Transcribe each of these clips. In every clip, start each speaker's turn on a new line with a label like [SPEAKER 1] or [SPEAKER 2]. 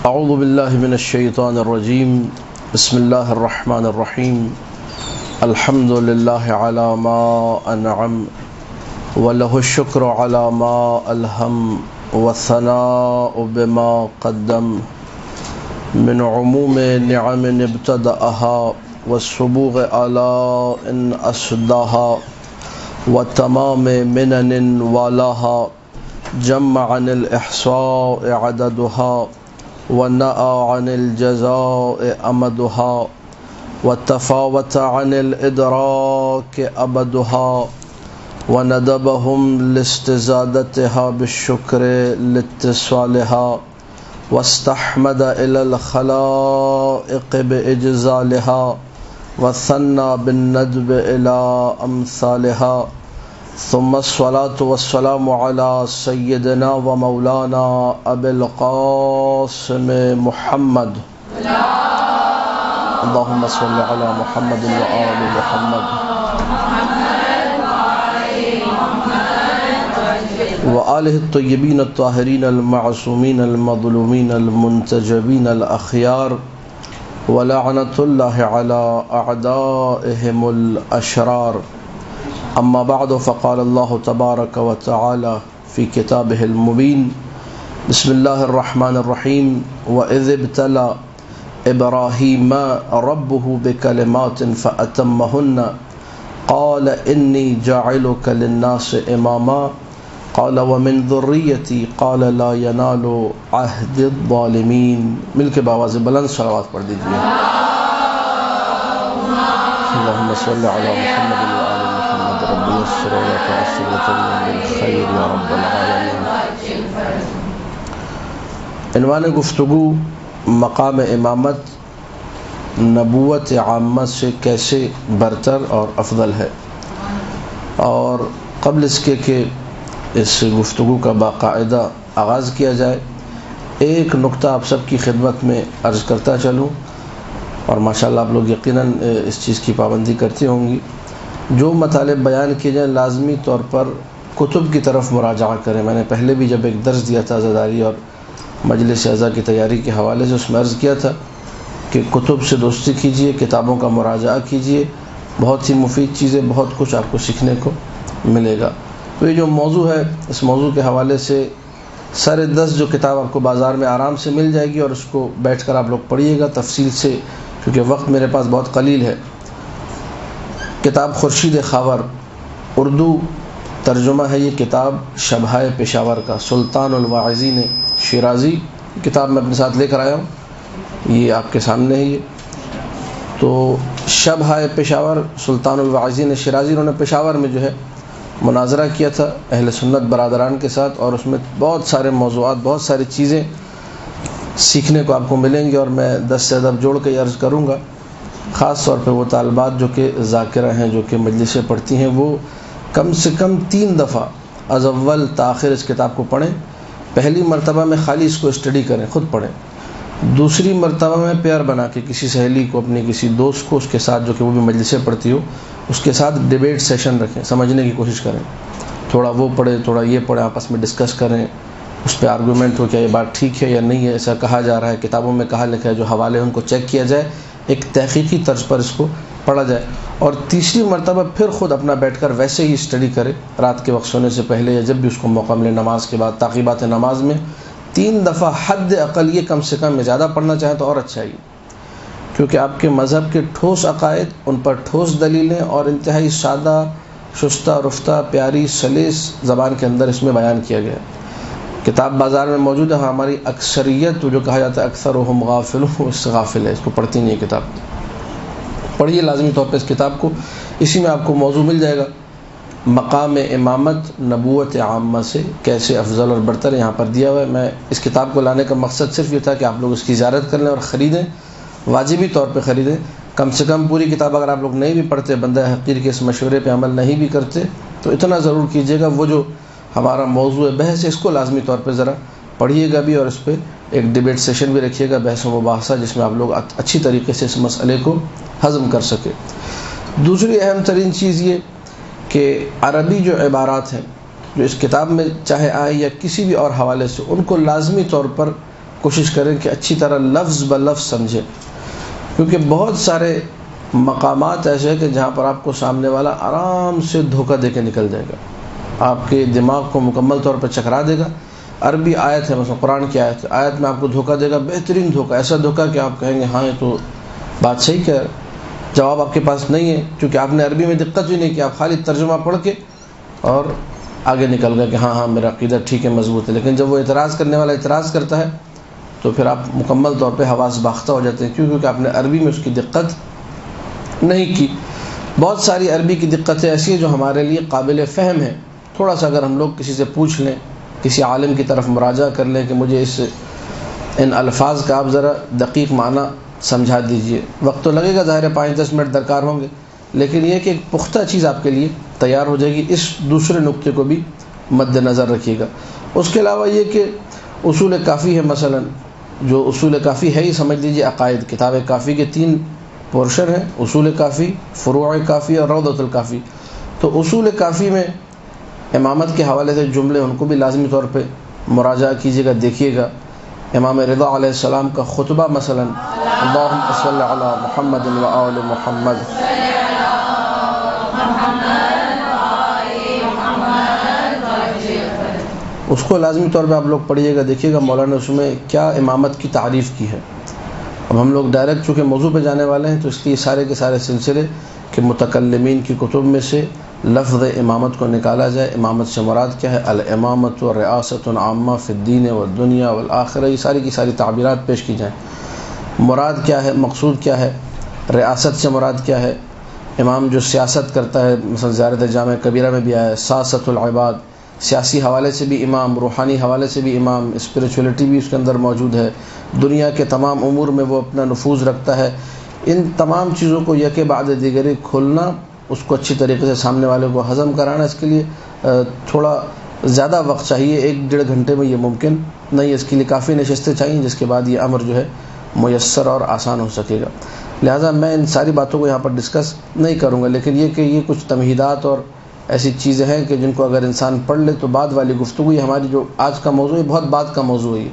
[SPEAKER 1] اعوذ باللہ من الشیطان الرجیم بسم اللہ الرحمن الرحیم الحمد للہ علی ما انعم وله الشکر علی ما الہم والثناء بما قدم من عموم نعم ابتدأها والسبوغ آلاء أسداها وتمام منن والاها جمع عن الإحصاء عددها ونأى عن الجزاء أمدها وتفاوت عن الإدراك أبدها وندبهم لاستزادتها بالشكر لاتصالها واستحمد إلى الخلائق بإجزالها وثنى بالندب إلى أمثالها ثم الصلاة والسلام على سيدنا ومولانا أبي القاسم محمد اللهم صل على محمد وآل محمد وآله الطيبين الطاهرين المعصومين المظلومين المنتجبين الأخيار ولعنة الله على أعدائهم الأشرار أما بعد فقال الله تبارك وتعالى في كتابه المبين بسم الله الرحمن الرحيم وإذ ابتلى إبراهيم ربه بكلمات فأتمهن قال إني جاعلك للناس إماما قال ومن ذريتي قال لا ينال عهد الظالمين مل کے باواز بلند صلوات پڑھ دیجیے اللهم صل على محمد وآل محمد رب يسر ولا تعسر وتمم بالخير يا رب العالمين. عنوان گفتگو مقام امامت نبوت عامہ سے کیسے برتر اور افضل ہے. اور قبل اس کے کہ اس گفتگو کا باقاعدہ آغاز کیا جائے ایک نقطہ آپ سب کی خدمت میں عرض کرتا چلوں اور ماشاءاللہ آپ لوگ یقیناً اس چیز کی پابندی کرتے ہوں گی. جو مطالب بیان کیے جائیں لازمی طور پر کتب کی طرف مراجعہ کریں. میں نے پہلے بھی جب ایک درس دیا تھا عزاداری اور مجلس اعضاء کی تیاری کے حوالے سے اس میں عرض کیا تھا کہ کتب سے دوستی کیجئے, کتابوں کا مراجعہ کیجئے, بہت سی مفید چیزیں بہت کچھ آپ کو سیکھنے کو ملے گا. تو یہ جو موضوع ہے اس موضوع کے حوالے سے سر 10 جو کتاب آپ کو بازار میں آرام سے مل جائے گی اور اس کو بیٹھ کر آپ لوگ پڑھیے گا تفصیل سے کیونکہ وقت میرے پاس بہت قلیل ہے. کتاب خورشید خاور اردو ترجمہ ہے. یہ کتاب شبہائے پشاور کا سلطان الواعظین شیرازی کتاب میں اپنے ساتھ لے کر آیا ہوں. یہ آپ کے سامنے ہے. یہ تو شبہائے پشاور سلطان الواعظین شیرازی انہوں نے پشاور میں جو ہے مناظرہ کیا تھا اہل سنت برادران کے ساتھ اور اس میں بہت سارے موضوعات بہت ساری چیزیں سیکھنے کو آپ کو ملیں گے. اور میں 10 سے ادب جوڑ کے عرض کروں گا خاص طور پہ وہ طالبات جو کہ ذاکرہ ہیں جو کہ مجلسیں پڑھتی ہیں وہ کم سے کم 3 دفعہ از اول تاخیر اس کتاب کو پڑھیں. پہلی مرتبہ میں خالی اس کو اسٹڈی کریں, خود پڑھیں. دوسری مرتبہ میں پیئر بنا کے کسی سہیلی کو اپنی کسی دوست کو اس کے ساتھ جو کہ وہ بھی مجلسیں پڑھتی ہو اس کے ساتھ ڈیبیٹ سیشن رکھیں, سمجھنے کی کوشش کریں. تھوڑا وہ پڑھے تھوڑا یہ پڑھے, آپس میں ڈسکس کریں, اس پہ آرگومنٹ ہو کیا یہ بات ٹھیک ہے یا نہیں ہے, ایسا کہا جا رہا ہے, کتابوں میں کہا لکھا ہے, جو حوالے ان کو چیک کیا جائے, ایک تحقیقی طرز پر اس کو پڑھا جائے. اور تیسری مرتبہ پھر خود اپنا بیٹھ کر ویسے ہی اسٹڈی کرے رات کے وقت سونے سے پہلے یا جب بھی اس کو موقع ملے نماز کے بعد تعقیبات نماز میں 3 دفعہ حد اقل. یہ کم سے کم میں زیادہ پڑھنا چاہیں تو اور اچھا ہے کیونکہ آپ کے مذہب کے ٹھوس عقائد ان پر ٹھوس دلیلیں اور انتہائی سادہ شستہ رفتہ پیاری سلیس زبان کے اندر اس میں بیان کیا گیا. کتاب بازار میں موجود ہے. ہماری اکثریت جو کہا جاتا ہے اکثرهم غافلون وہ اس سے غافل ہے, اس کو پڑھتی نہیں ہے کتاب. پڑھیے لازمی طور پہ اس کتاب کو, اسی میں آپ کو موضوع مل جائے گا مقام امامت نبوت عامہ سے کیسے افضل اور برتر یہاں پر دیا ہوا ہے. میں اس کتاب کو لانے کا مقصد صرف یہ تھا کہ آپ لوگ اس کی زیارت کر لیں اور خریدیں, واجبی طور پہ خریدیں. کم سے کم پوری کتاب اگر آپ لوگ نہیں بھی پڑھتے, بندہ حقیر کے اس مشورے پہ عمل نہیں بھی کرتے تو اتنا ضرور کیجیے گا وہ جو ہمارا موضوع بحث ہے اس کو لازمی طور پہ ذرا پڑھیے گا بھی اور اس پہ ایک ڈیبیٹ سیشن بھی رکھیے گا, بحث و مباحثہ, جس میں آپ لوگ اچھی طریقے سے اس مسئلے کو ہضم کر سکے. دوسری اہم ترین چیز یہ کہ عربی جو عبارات ہیں جو اس کتاب میں چاہے آئے یا کسی بھی اور حوالے سے, ان کو لازمی طور پر کوشش کریں کہ اچھی طرح لفظ بلفظ سمجھیں، کیونکہ بہت سارے مقامات ایسے ہیں کہ جہاں پر آپ کو سامنے والا آرام سے دھوکہ دے کے نکل جائے گا، آپ کے دماغ کو مکمل طور پر چکرا دے گا۔ عربی آیت ہے، مثلا قرآن کی آیت ہے، آیت میں آپ کو دھوکہ دے گا، بہترین دھوکہ، ایسا دھوکہ کہ آپ کہیں گے ہاں یہ تو بات صحیح کہہ رہا ہے، جواب آپ کے پاس نہیں ہے کیونکہ آپ نے عربی میں دقت بھی نہیں کی، آپ خالی ترجمہ پڑھ کے اور آگے نکل گئے کہ ہاں ہاں میرا عقیدہ ٹھیک ہے، مضبوط ہے۔ لیکن جب وہ اعتراض کرنے والا اعتراض کرتا ہے تو پھر آپ مکمل طور پہ حواس باختہ ہو جاتے ہیں، کیونکہ آپ نے عربی میں اس کی دقت نہیں کی۔ بہت ساری عربی کی دقتیں ایسی ہیں جو ہمارے لیے قابل فہم ہیں، تھوڑا سا اگر ہم لوگ کسی سے پوچھ لیں، کسی عالم کی طرف مراجعہ کر لیں کہ مجھے ان الفاظ کا آپ ذرا دقیق معنی سمجھا دیجئے، وقت تو لگے گا، ظاہر ہے 5-10 منٹ درکار ہوں گے، لیکن یہ کہ ایک پختہ چیز آپ کے لیے تیار ہو جائے گی۔ اس دوسرے نقطے کو بھی مد نظر رکھیے گا۔ اس کے علاوہ یہ کہ اصول کافی ہے، مثلا جو اصول کافی ہے ہی سمجھ لیجیے عقائد، کتاب کافی کے 3 پورشن ہیں، اصول کافی، فروع کافی اور روضۃ الکافی۔ تو اصول کافی میں امامت کے حوالے سے جملے ان کو بھی لازمی طور پہ مراجعہ کیجیے گا، دیکھیے گا۔ امام رضا علیہ السلام کا خطبہ مثلا اللہم صلی علی محمد و آل محمد، اس کو لازمی طور پہ آپ لوگ پڑھیے گا، دیکھیے گا مولانا نے اس میں کیا امامت کی تعریف کی ہے۔ اب ہم لوگ ڈائریکٹ چونکہ موضوع پہ جانے والے ہیں تو اس لیے سارے کے سارے سلسلے کہ متکلمین کی کتب میں سے لفظ امامت کو نکالا جائے، امامت سے مراد کیا ہے، الامامت و ریاست عامہ فی الدین والدنیا والآخرہ، یہ ساری کی ساری تعبیرات پیش کی جائیں۔ مراد کیا ہے، مقصود کیا ہے، ریاست سے مراد کیا ہے، امام جو سیاست کرتا ہے، مثلا زیارت جامع کبیرہ میں بھی آیا ہے سیاست العباد، سیاسی حوالے سے بھی امام، روحانی حوالے سے بھی امام، اسپریچولیٹی بھی اس کے اندر موجود ہے، دنیا کے تمام امور میں وہ اپنا نفوذ رکھتا ہے۔ ان تمام چیزوں کو یکے بعد دیگرے کھولنا، اس کو اچھی طریقے سے سامنے والے کو ہضم کرانا، اس کے لیے تھوڑا زیادہ وقت چاہیے، 1-1.5 گھنٹے میں یہ ممکن نہیں ہے، اس کے لیے کافی نشستیں چاہیے جس کے بعد یہ امر جو ہے میسر اور آسان ہو سکے گا۔ لہٰذا میں ان ساری باتوں کو یہاں پر ڈسکس نہیں کروں گا، لیکن یہ کہ یہ کچھ تمہیدات اور ایسی چیزیں ہیں کہ جن کو اگر انسان پڑھ لے تو بعد والی گفتگو، یہ ہماری جو آج کا موضوع ہے بہت بعد کا موضوع ہے،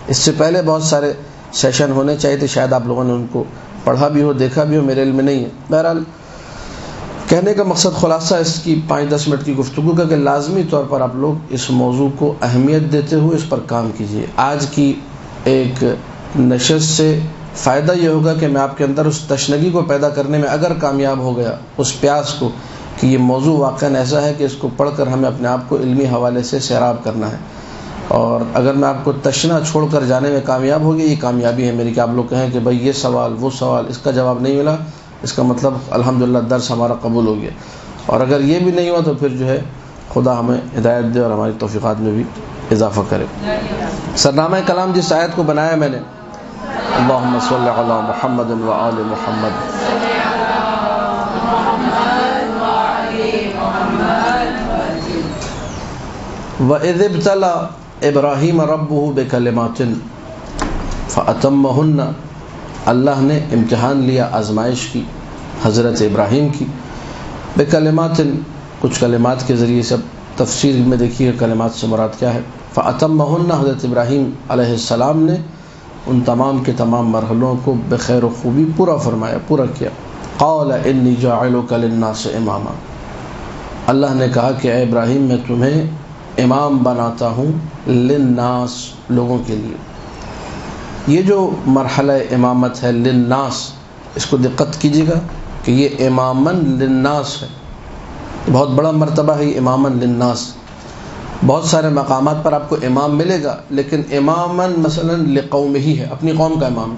[SPEAKER 1] اس سے پہلے بہت سارے سیشن ہونے چاہیے تھے، شاید آپ لوگوں نے ان کو پڑھا بھی ہو، دیکھا بھی ہو، میرے علم میں نہیں ہے۔ بہرحال کہنے کا مقصد خلاصہ اس کی 5-10 منٹ کی گفتگو کا کہ لازمی طور پر آپ لوگ اس موضوع کو اہمیت دیتے ہوئے اس پر کام کیجیے۔ آج کی ایک نشست سے فائدہ یہ ہوگا کہ میں آپ کے اندر اس تشنگی کو پیدا کرنے میں اگر کامیاب ہو گیا، اس پیاس کو کہ یہ موضوع واقعاً ایسا ہے کہ اس کو پڑھ کر ہمیں اپنے آپ کو علمی حوالے سے سیراب کرنا ہے، اور اگر میں آپ کو تشنا چھوڑ کر جانے میں کامیاب ہو گیا، یہ کامیابی ہے میری کہ آپ لوگ کہیں کہ بھائی یہ سوال وہ سوال اس کا جواب نہیں ملا، اس کا مطلب الحمدللہ درس ہمارا قبول ہو گیا۔ اور اگر یہ بھی نہیں ہوا تو پھر جو ہے خدا ہمیں ہدایت دے اور ہماری توفیقات میں بھی اضافہ کرے۔ سرنامہ کلام جس آیت کو بنایا میں نے، اللہم صلی علی محمد و آل محمد، وَإِذِ ابْتَلَى إِبْرَاهِيمَ رَبُّهُ بِكَلِمَاتٍ فَأَتَمَّهُنَّ، اللہ نے امتحان لیا، آزمائش کی حضرت ابراہیم کی، بکلمات، کچھ کلمات کے ذریعے سے۔ تفسیر میں دیکھیے کلمات سے مراد کیا ہے۔ فَأَتَمَّهُنَّ، حضرت ابراہیم علیہ السلام نے ان تمام کے تمام مرحلوں کو بخیر و خوبی پورا فرمایا، پورا کیا۔ قَالَ إِنِّي جَاعِلُكَ لِلنَّاسِ إِمَامًا، اللہ نے کہا کہ اے ابراہیم میں تمہیں امام بناتا ہوں، للناس، لوگوں کے لیے۔ یہ جو مرحلہ امامت ہے للناس، اس کو دقت کیجیے گا کہ یہ امامن للناس ہے، بہت بڑا مرتبہ ہے یہ امامن للناس۔ بہت سارے مقامات پر آپ کو امام ملے گا، لیکن امامن مثلا لقومہ ہی ہے، اپنی قوم کا امام،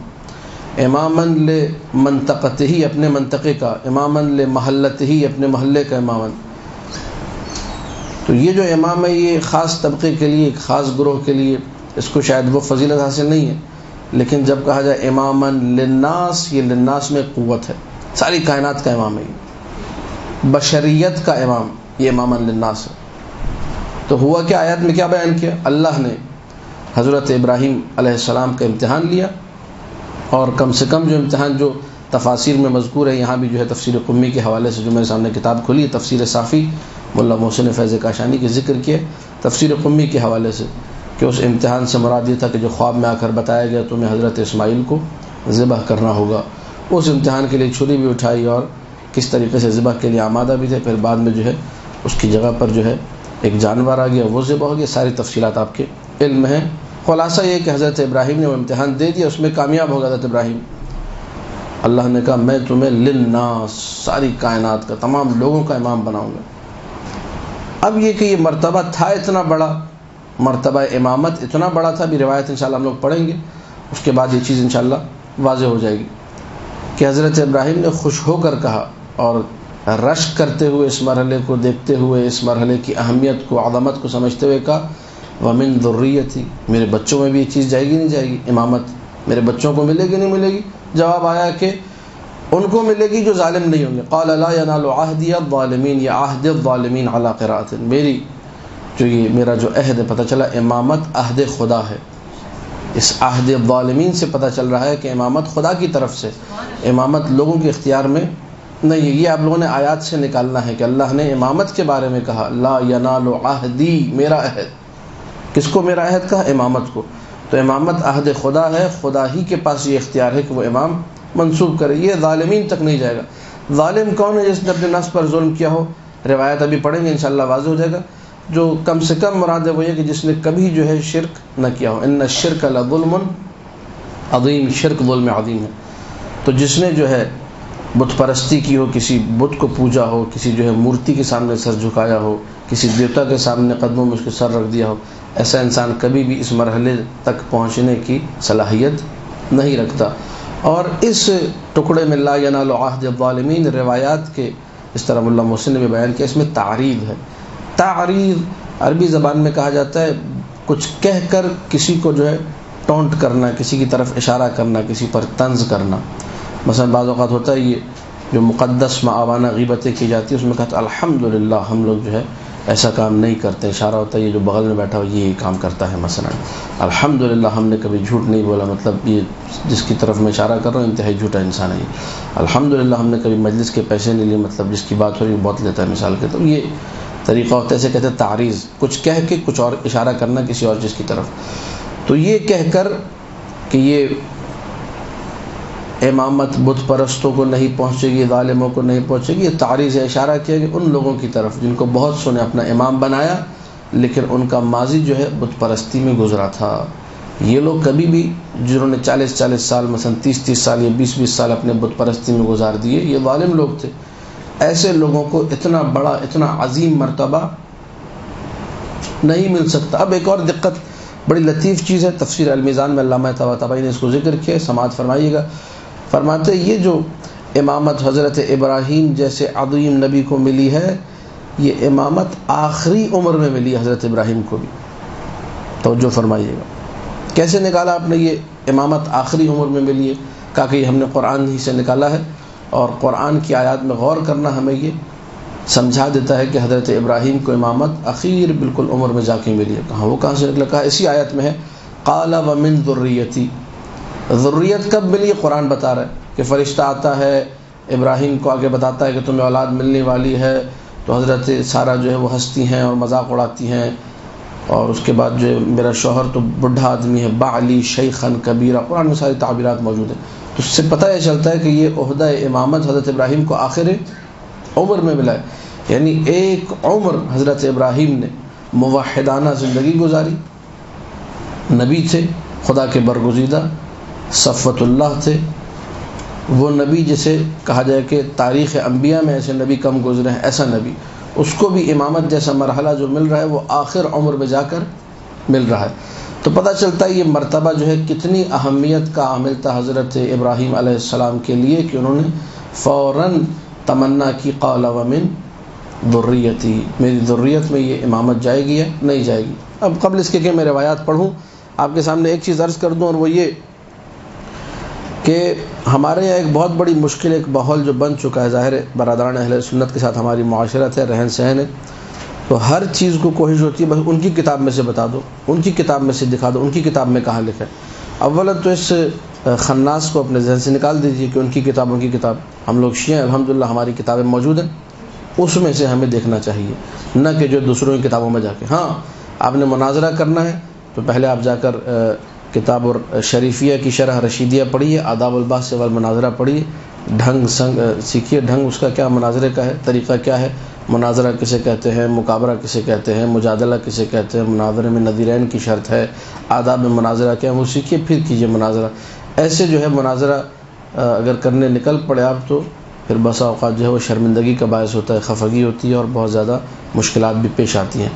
[SPEAKER 1] امامن لمنطقتہ ہی، اپنے منطقے کا، امامن لمحلتہ ہی، اپنے محلے کا امامن۔ تو یہ جو امام ہے یہ خاص طبقے کے لیے، ایک خاص گروہ کے لیے، اس کو شاید وہ فضیلت حاصل نہیں ہے، لیکن جب کہا جائے امامن للناس، یہ للناس میں قوت ہے، ساری کائنات کا امام ہے، یہ بشریت کا امام، یہ امامن للناس ہے۔ تو ہوا کہ آیات میں کیا بیان کیا، اللہ نے حضرت ابراہیم علیہ السلام کا امتحان لیا، اور کم سے کم جو امتحان جو تفاسیر میں مذکور ہے، یہاں بھی جو ہے تفسیر قمی کے حوالے سے جو میرے سامنے کتاب کھلی ہے، تفسیر صافی، مولا محسن فیض کاشانی کے ذکر کیے، تفسیر قمی کے حوالے سے کہ اس امتحان سے مراد یہ تھا کہ جو خواب میں آ کر بتایا گیا تمہیں حضرت اسماعیل کو ذبح کرنا ہوگا، اس امتحان کے لیے چھری بھی اٹھائی اور کس طریقے سے ذبح کے لیے آمادہ بھی تھے. پھر بعد میں جو ہے اس کی جگہ پر جو ہے ایک جانور آ گیا، وہ ذبح ہو گیا. ساری تفصیلات آپ کے علم ہیں. خلاصہ یہ کہ حضرت ابراہیم نے وہ امتحان دے دیا، اس میں کامیاب ہو گیا حضرت ابراہیم. اللہ نے کہا میں تمہیں للناس، ساری کائنات کا، تمام لوگوں کا امام بناؤں گا. اب یہ کہ یہ مرتبہ تھا اتنا بڑا، مرتبہ امامت اتنا بڑا تھا، بھی روایت انشاءاللہ ہم لوگ پڑھیں گے، اس کے بعد یہ چیز انشاءاللہ واضح ہو جائے گی کہ حضرت ابراہیم نے خوش ہو کر کہا اور رشک کرتے ہوئے اس مرحلے کو دیکھتے ہوئے، اس مرحلے کی اہمیت کو، عظمت کو سمجھتے ہوئے کہا وَمِن ذُرِّيَّتِي، میرے بچوں میں بھی یہ چیز جائے گی نہیں جائے گی، امامت میرے بچوں کو ملے گی نہیں ملے گی؟ جواب آیا کہ ان کو ملے گی جو ظالم نہیں ہوں گے. قال لا ينال عهدي الظالمين یا عہد الظالمین علی قراءۃ، میری جو یہ میرا جو عہد ہے، پتہ چلا امامت عہد خدا ہے. اس عہد الظالمین سے پتہ چل رہا ہے کہ امامت خدا کی طرف سے، امامت لوگوں کے اختیار میں نہیں ہے. یہ آپ لوگوں نے آیات سے نکالنا ہے کہ اللہ نے امامت کے بارے میں کہا لا ینال عہدی، میرا عہد. کس کو میرا عہد کہا؟ امامت کو. تو امامت عہد خدا ہے، خدا ہی کے پاس یہ اختیار ہے کہ وہ امام منسوب کرے. یہ ظالمین تک نہیں جائے گا. ظالم کون ہے؟ جس نے اپنے نفس پر ظلم کیا ہو. روایت ابھی پڑھیں گے انشاءاللہ واضح ہو جائے گا. جو کم سے کم مراد ہے وہ یہ کہ جس نے کبھی جو ہے شرک نہ کیا ہو. ان الشرک لظلم عظیم، شرک ظلم عظیم ہے. تو جس نے جو ہے بت پرستی کی ہو، کسی بت کو پوجا ہو، کسی جو ہے مورتی کے سامنے سر جھکایا ہو، کسی دیوتا کے سامنے قدموں میں اس کے سر رکھ دیا ہو، ایسا انسان کبھی بھی اس مرحلے تک پہنچنے کی صلاحیت نہیں رکھتا. اور اس ٹکڑے میں لا ینال عہد الظالمین روایات کے، اس طرح اللہ محسن نے بھی بیان کیا، اس میں تعریض ہے. تعریض عربی زبان میں کہا جاتا ہے کچھ کہہ کر کسی کو جو ہے ٹونٹ کرنا، کسی کی طرف اشارہ کرنا، کسی پر طنز کرنا. مثلا بعض اوقات ہوتا ہے یہ جو مقدس معاونہ غیبتیں کی جاتی ہے، اس میں کہتا ہے الحمدللہ ہم لوگ جو ہے ایسا کام نہیں کرتے. اشارہ ہوتا ہے یہ جو بغل میں بیٹھا ہو یہ کام کرتا ہے. مثلا الحمدللہ ہم نے کبھی جھوٹ نہیں بولا، مطلب یہ جس کی طرف میں اشارہ کر رہا ہوں انتہائی جھوٹا انسان ہے. الحمدللہ ہم نے کبھی مجلس کے پیسے نہیں لیے، مطلب جس کی بات ہو رہی ہے بہت لیتا ہے مثال کے. تو یہ طریقہ ہوتا ہے، اسے کہتے ہیں تعریض، کچھ کہہ کے کچھ اور اشارہ کرنا کسی اور چیز کی طرف. تو یہ کہہ کر کہ یہ امامت بت پرستوں کو نہیں پہنچے گی، ظالموں کو نہیں پہنچے گی، یہ تعریض ہے. اشارہ کیا کہ ان لوگوں کی طرف جن کو بہت سو نے اپنا امام بنایا لیکن ان کا ماضی جو ہے بت پرستی میں گزرا تھا. یہ لوگ کبھی بھی جنہوں نے 40 سال مثلا 30 سال یا 20 سال اپنے بت پرستی میں گزار دیے، یہ ظالم لوگ تھے. ایسے لوگوں کو اتنا بڑا، اتنا عظیم مرتبہ نہیں مل سکتا. اب ایک اور دقت، بڑی لطیف چیز ہے، تفسیر المیزان میں علامہ طباطبائی نے اس کو ذکر کیا، سماعت فرمائیے گا. فرماتے یہ جو امامت حضرت ابراہیم جیسے عظیم نبی کو ملی ہے، یہ امامت آخری عمر میں ملی حضرت ابراہیم کو بھی. توجہ فرمائیے گا. کیسے نکالا آپ نے یہ امامت آخری عمر میں ملی ہے؟ کہا کہ یہ ہم نے قرآن ہی سے نکالا ہے، اور قرآن کی آیات میں غور کرنا ہمیں یہ سمجھا دیتا ہے کہ حضرت ابراہیم کو امامت اخیر بالکل عمر میں جا کے ملی ہے. کہاں وہ کہاں سے نکلا؟ کہا اسی آیت میں ہے قال ومن ذریتی. ذریت کب ملی؟ قرآن بتا رہا ہے کہ فرشتہ آتا ہے ابراہیم کو آگے بتاتا ہے کہ تمہیں اولاد ملنے والی ہے. تو حضرت سارہ جو ہے وہ ہنستی ہیں اور مذاق اڑاتی ہیں، اور اس کے بعد جو ہے میرا شوہر تو بڈھا آدمی ہے، بعلی شیخن کبیرہ، قرآن میں ساری تعبیرات موجود ہیں. تو اس سے پتہ یہ چلتا ہے کہ یہ عہدہ امامت حضرت ابراہیم کو آخر عمر میں ملا ہے. یعنی ایک عمر حضرت ابراہیم نے موحدانہ زندگی گزاری، نبی تھے، خدا کے برگزیدہ، صفوت اللہ تھے. وہ نبی جسے کہا جائے کہ تاریخ انبیاء میں ایسے نبی کم گزرے ہیں، ایسا نبی، اس کو بھی امامت جیسا مرحلہ جو مل رہا ہے وہ آخر عمر میں جا کر مل رہا ہے. تو پتہ چلتا ہے یہ مرتبہ جو ہے کتنی اہمیت کا عامل تھا حضرت ابراہیم علیہ السلام کے لیے کہ انہوں نے فوراً تمنا کی قال ومن ذریتی، میری ذریت میں یہ امامت جائے گی یا نہیں جائے گی. اب قبل اس کے کہ میں روایات پڑھوں آپ کے سامنے ایک چیز عرض کر دوں، اور وہ یہ کہ ہمارے یہاں ایک بہت بڑی مشکل ایک ماحول جو بن چکا ہے. ظاہر ہے برادران اہل سنت کے ساتھ ہماری معاشرت ہے، رہن سہن ہے، تو ہر چیز کو کوشش ہوتی ہے بس ان کی کتاب میں سے بتا دو، ان کی کتاب میں سے دکھا دو، ان کی کتاب میں کہاں لکھا ہے. اولا تو اس خناس کو اپنے ذہن سے نکال دیجیے کہ ان کی کتاب. ہم لوگ شیعہ ہیں، الحمدللہ ہماری کتابیں موجود ہیں، اس میں سے ہمیں دیکھنا چاہیے، نہ کہ جو دوسروں کی کتابوں میں جا کے. ہاں آپ نے مناظرہ کرنا ہے تو پہلے آپ جا کر کتاب اور شریفیہ کی شرح رشیدیہ پڑھیے، آداب البحث والمناظرہ پڑھیے، ڈھنگ سنگ سیکھیے، ڈھنگ اس کا کیا مناظرے کا ہے، طریقہ کیا ہے، مناظرہ کسے کہتے ہیں، مقابرہ کسے کہتے ہیں، مجادلہ کسے کہتے ہیں، مناظرے میں نظیرین کی شرط ہے، آداب مناظرہ کیا ہے، وہ سیکھیے، پھر کیجیے مناظرہ۔ ایسے جو ہے مناظرہ اگر کرنے نکل پڑے آپ تو پھر بسا اوقات جو ہے وہ شرمندگی کا باعث ہوتا ہے، خفگی ہوتی ہے اور بہت زیادہ مشکلات بھی پیش آتی ہیں۔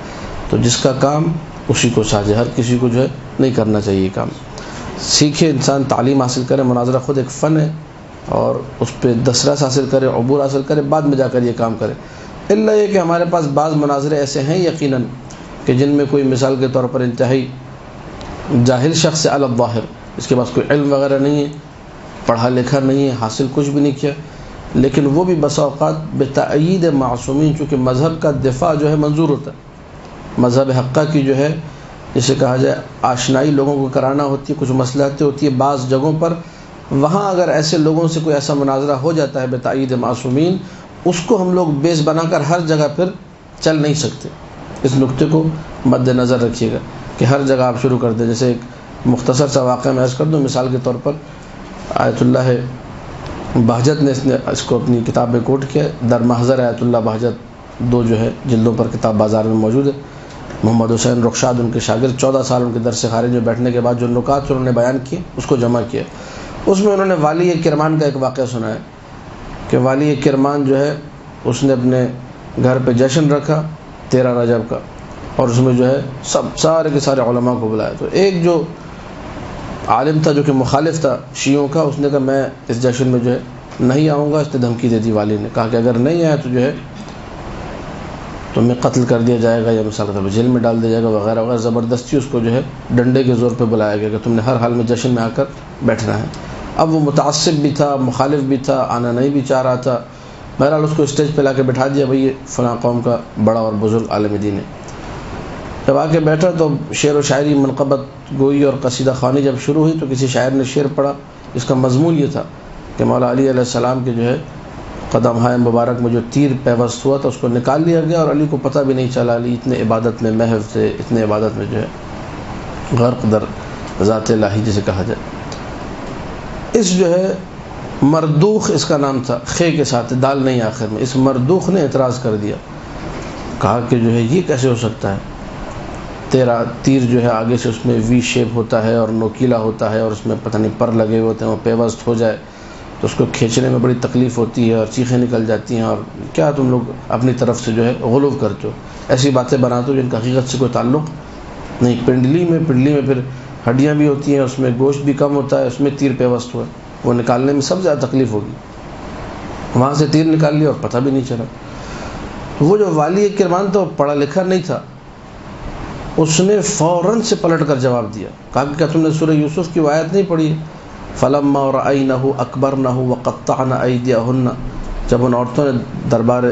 [SPEAKER 1] تو جس کا کام اسی کو ساجے، ہر کسی کو جو ہے نہیں کرنا چاہیے کام۔ سیکھے انسان، تعلیم حاصل کرے، مناظرہ خود ایک فن ہے اور اس پہ دسترس حاصل کرے، عبور حاصل کرے، بعد میں جا کر یہ کام کرے۔ الا یہ کہ ہمارے پاس بعض مناظرے ایسے ہیں یقیناً کہ جن میں کوئی مثال کے طور پر انتہائی جاہل شخص علی الظاہر، اس کے پاس کوئی علم وغیرہ نہیں ہے، پڑھا لکھا نہیں ہے، حاصل کچھ بھی نہیں کیا، لیکن وہ بھی بسا اوقات بتأیید معصومین، چونکہ مذہب کا دفاع جو ہے منظور ہوتا ہے، مذہب حقہ کی جو ہے جسے کہا جائے آشنائی لوگوں کو کرانا ہوتی ہے، کچھ مصلحتیں ہوتی ہے بعض جگہوں پر، وہاں اگر ایسے لوگوں سے کوئی ایسا مناظرہ ہو جاتا ہے بتأیید معصومین، اس کو ہم لوگ بیس بنا کر ہر جگہ پھر چل نہیں سکتے۔ اس نقطے کو مد نظر رکھیے گا کہ ہر جگہ آپ شروع کر دیں۔ جیسے ایک مختصر سا واقعہ میں عرض کر دوں مثال کے طور پر، آیت اللہ بہجت نے اس کو اپنی کتاب میں کوٹ کیا، در محضر آیت اللہ بہجت 2 جو ہے جلدوں پر کتاب بازار میں موجود ہے۔ محمد حسین رخشاد ان کے شاگرد، 14 سال ان کے درس خارج میں بیٹھنے کے بعد جو نکات انہوں نے بیان کیے اس کو جمع کیا۔ اس میں انہوں نے والی کرمان کا ایک واقعہ سنایا کہ والی کرمان جو ہے اس نے اپنے گھر پہ جشن رکھا 13 رجب کا، اور اس میں جو ہے سارے کے سارے علماء کو بلایا۔ تو ایک جو عالم تھا جو کہ مخالف تھا شیعوں کا، اس نے کہا میں اس جشن میں جو ہے نہیں آؤں گا۔ اس نے دھمکی دے دی، والی نے کہا کہ اگر نہیں آیا تو جو ہے تمہیں قتل کر دیا جائے گا یا مثال کے طور پر جیل میں ڈال دیا جائے گا وغیرہ وغیرہ۔ زبردستی اس کو جو ہے ڈنڈے کے زور پہ بلایا گیا کہ تم نے ہر حال میں جشن میں آ کر بیٹھنا ہے۔ اب وہ متعصب بھی تھا، مخالف بھی تھا، آنا نہیں بھی چاہ رہا تھا، بہرحال اس کو اسٹیج پہ لا کے بٹھا دیا، بھئی یہ فلاں قوم کا بڑا اور بزرگ عالم دین ہے۔ جب آ کے بیٹھا تو شعر و شاعری، منقبت گوئی اور قصیدہ خوانی جب شروع ہوئی تو کسی شاعر نے شعر پڑھا، اس کا مضمون یہ تھا کہ مولا علی علیہ السلام کے جو ہے قدم ہائے مبارک میں جو تیر پیوست ہوا تھا اس کو نکال لیا گیا، اور علی کو پتہ بھی نہیں چلا، علی اتنے عبادت میں محو تھے، اتنے عبادت میں جو ہے غرق در ذات الہی جسے کہا جائے۔ اس جو ہے مردوخ اس کا نام تھا، خے کے ساتھ دال نہیں آخر میں، اس مردوخ نے اعتراض کر دیا، کہا کہ جو ہے یہ کیسے ہو سکتا ہے، تیرا تیر جو ہے آگے سے اس میں وی شیپ ہوتا ہے اور نوکیلا ہوتا ہے اور اس میں پتہ نہیں پر لگے ہوتے ہیں، وہ پیوست ہو جائے تو اس کو کھینچنے میں بڑی تکلیف ہوتی ہے اور چیخیں نکل جاتی ہیں، اور کیا تم لوگ اپنی طرف سے جو ہے غلو کرتے ہو، ایسی باتیں بناتے ہو جن کا حقیقت سے کوئی تعلق نہیں۔ پنڈلی میں پھر ہڈیاں بھی ہوتی ہیں، اس میں گوشت بھی کم ہوتا ہے، اس میں تیر پیوست ہوا ہے، وہ نکالنے میں سب زیادہ تکلیف ہوگی، وہاں سے تیر نکال لیا اور پتہ بھی نہیں چلا۔ وہ جو والی کرمان تھا وہ پڑھا لکھا نہیں تھا، اس نے فوراً سے پلٹ کر جواب دیا، کہا کہ کیا تم نے سورہ یوسف کی وہ آیت نہیں پڑھی ہے، فَلَمَّا رَأَيْنَهُ أَكْبَرْنَهُ وَقَطَّعْنَ أَيْدِيَهُنَّ۔ جب ان عورتوں نے دربار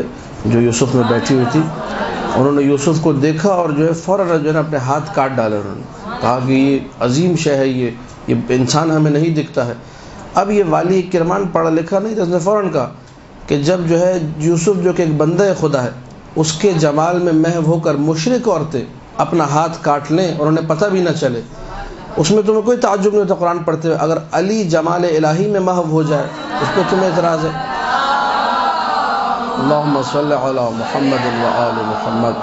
[SPEAKER 1] جو یوسف میں بیٹھی ہوئی تھی انہوں نے یوسف کو دیکھا اور جو ہے فوراً جو ہے نا اپنے ہاتھ کاٹ ڈالے، انہوں نے کہا کہ یہ عظیم شے ہے، یہ انسان ہمیں نہیں دکھتا ہے۔ اب یہ والی کرمان پڑھا لکھا نہیں تھا، اس نے فوراً کہا کہ جب جو ہے یوسف جو کہ ایک بندہ خدا ہے اس کے جمال میں محو ہو کر مشرک عورتیں اپنا ہاتھ کاٹ لیں اور انہیں پتہ بھی نہ چلے، اس میں تمہیں کوئی تعجب نہیں ہوتا قرآن پڑھتے ہوئے، اگر علی جمال الہی میں محو ہو جائے اس پہ تمہیں اعتراض ہے؟ اللہم صلی علی محمد و آل محمد۔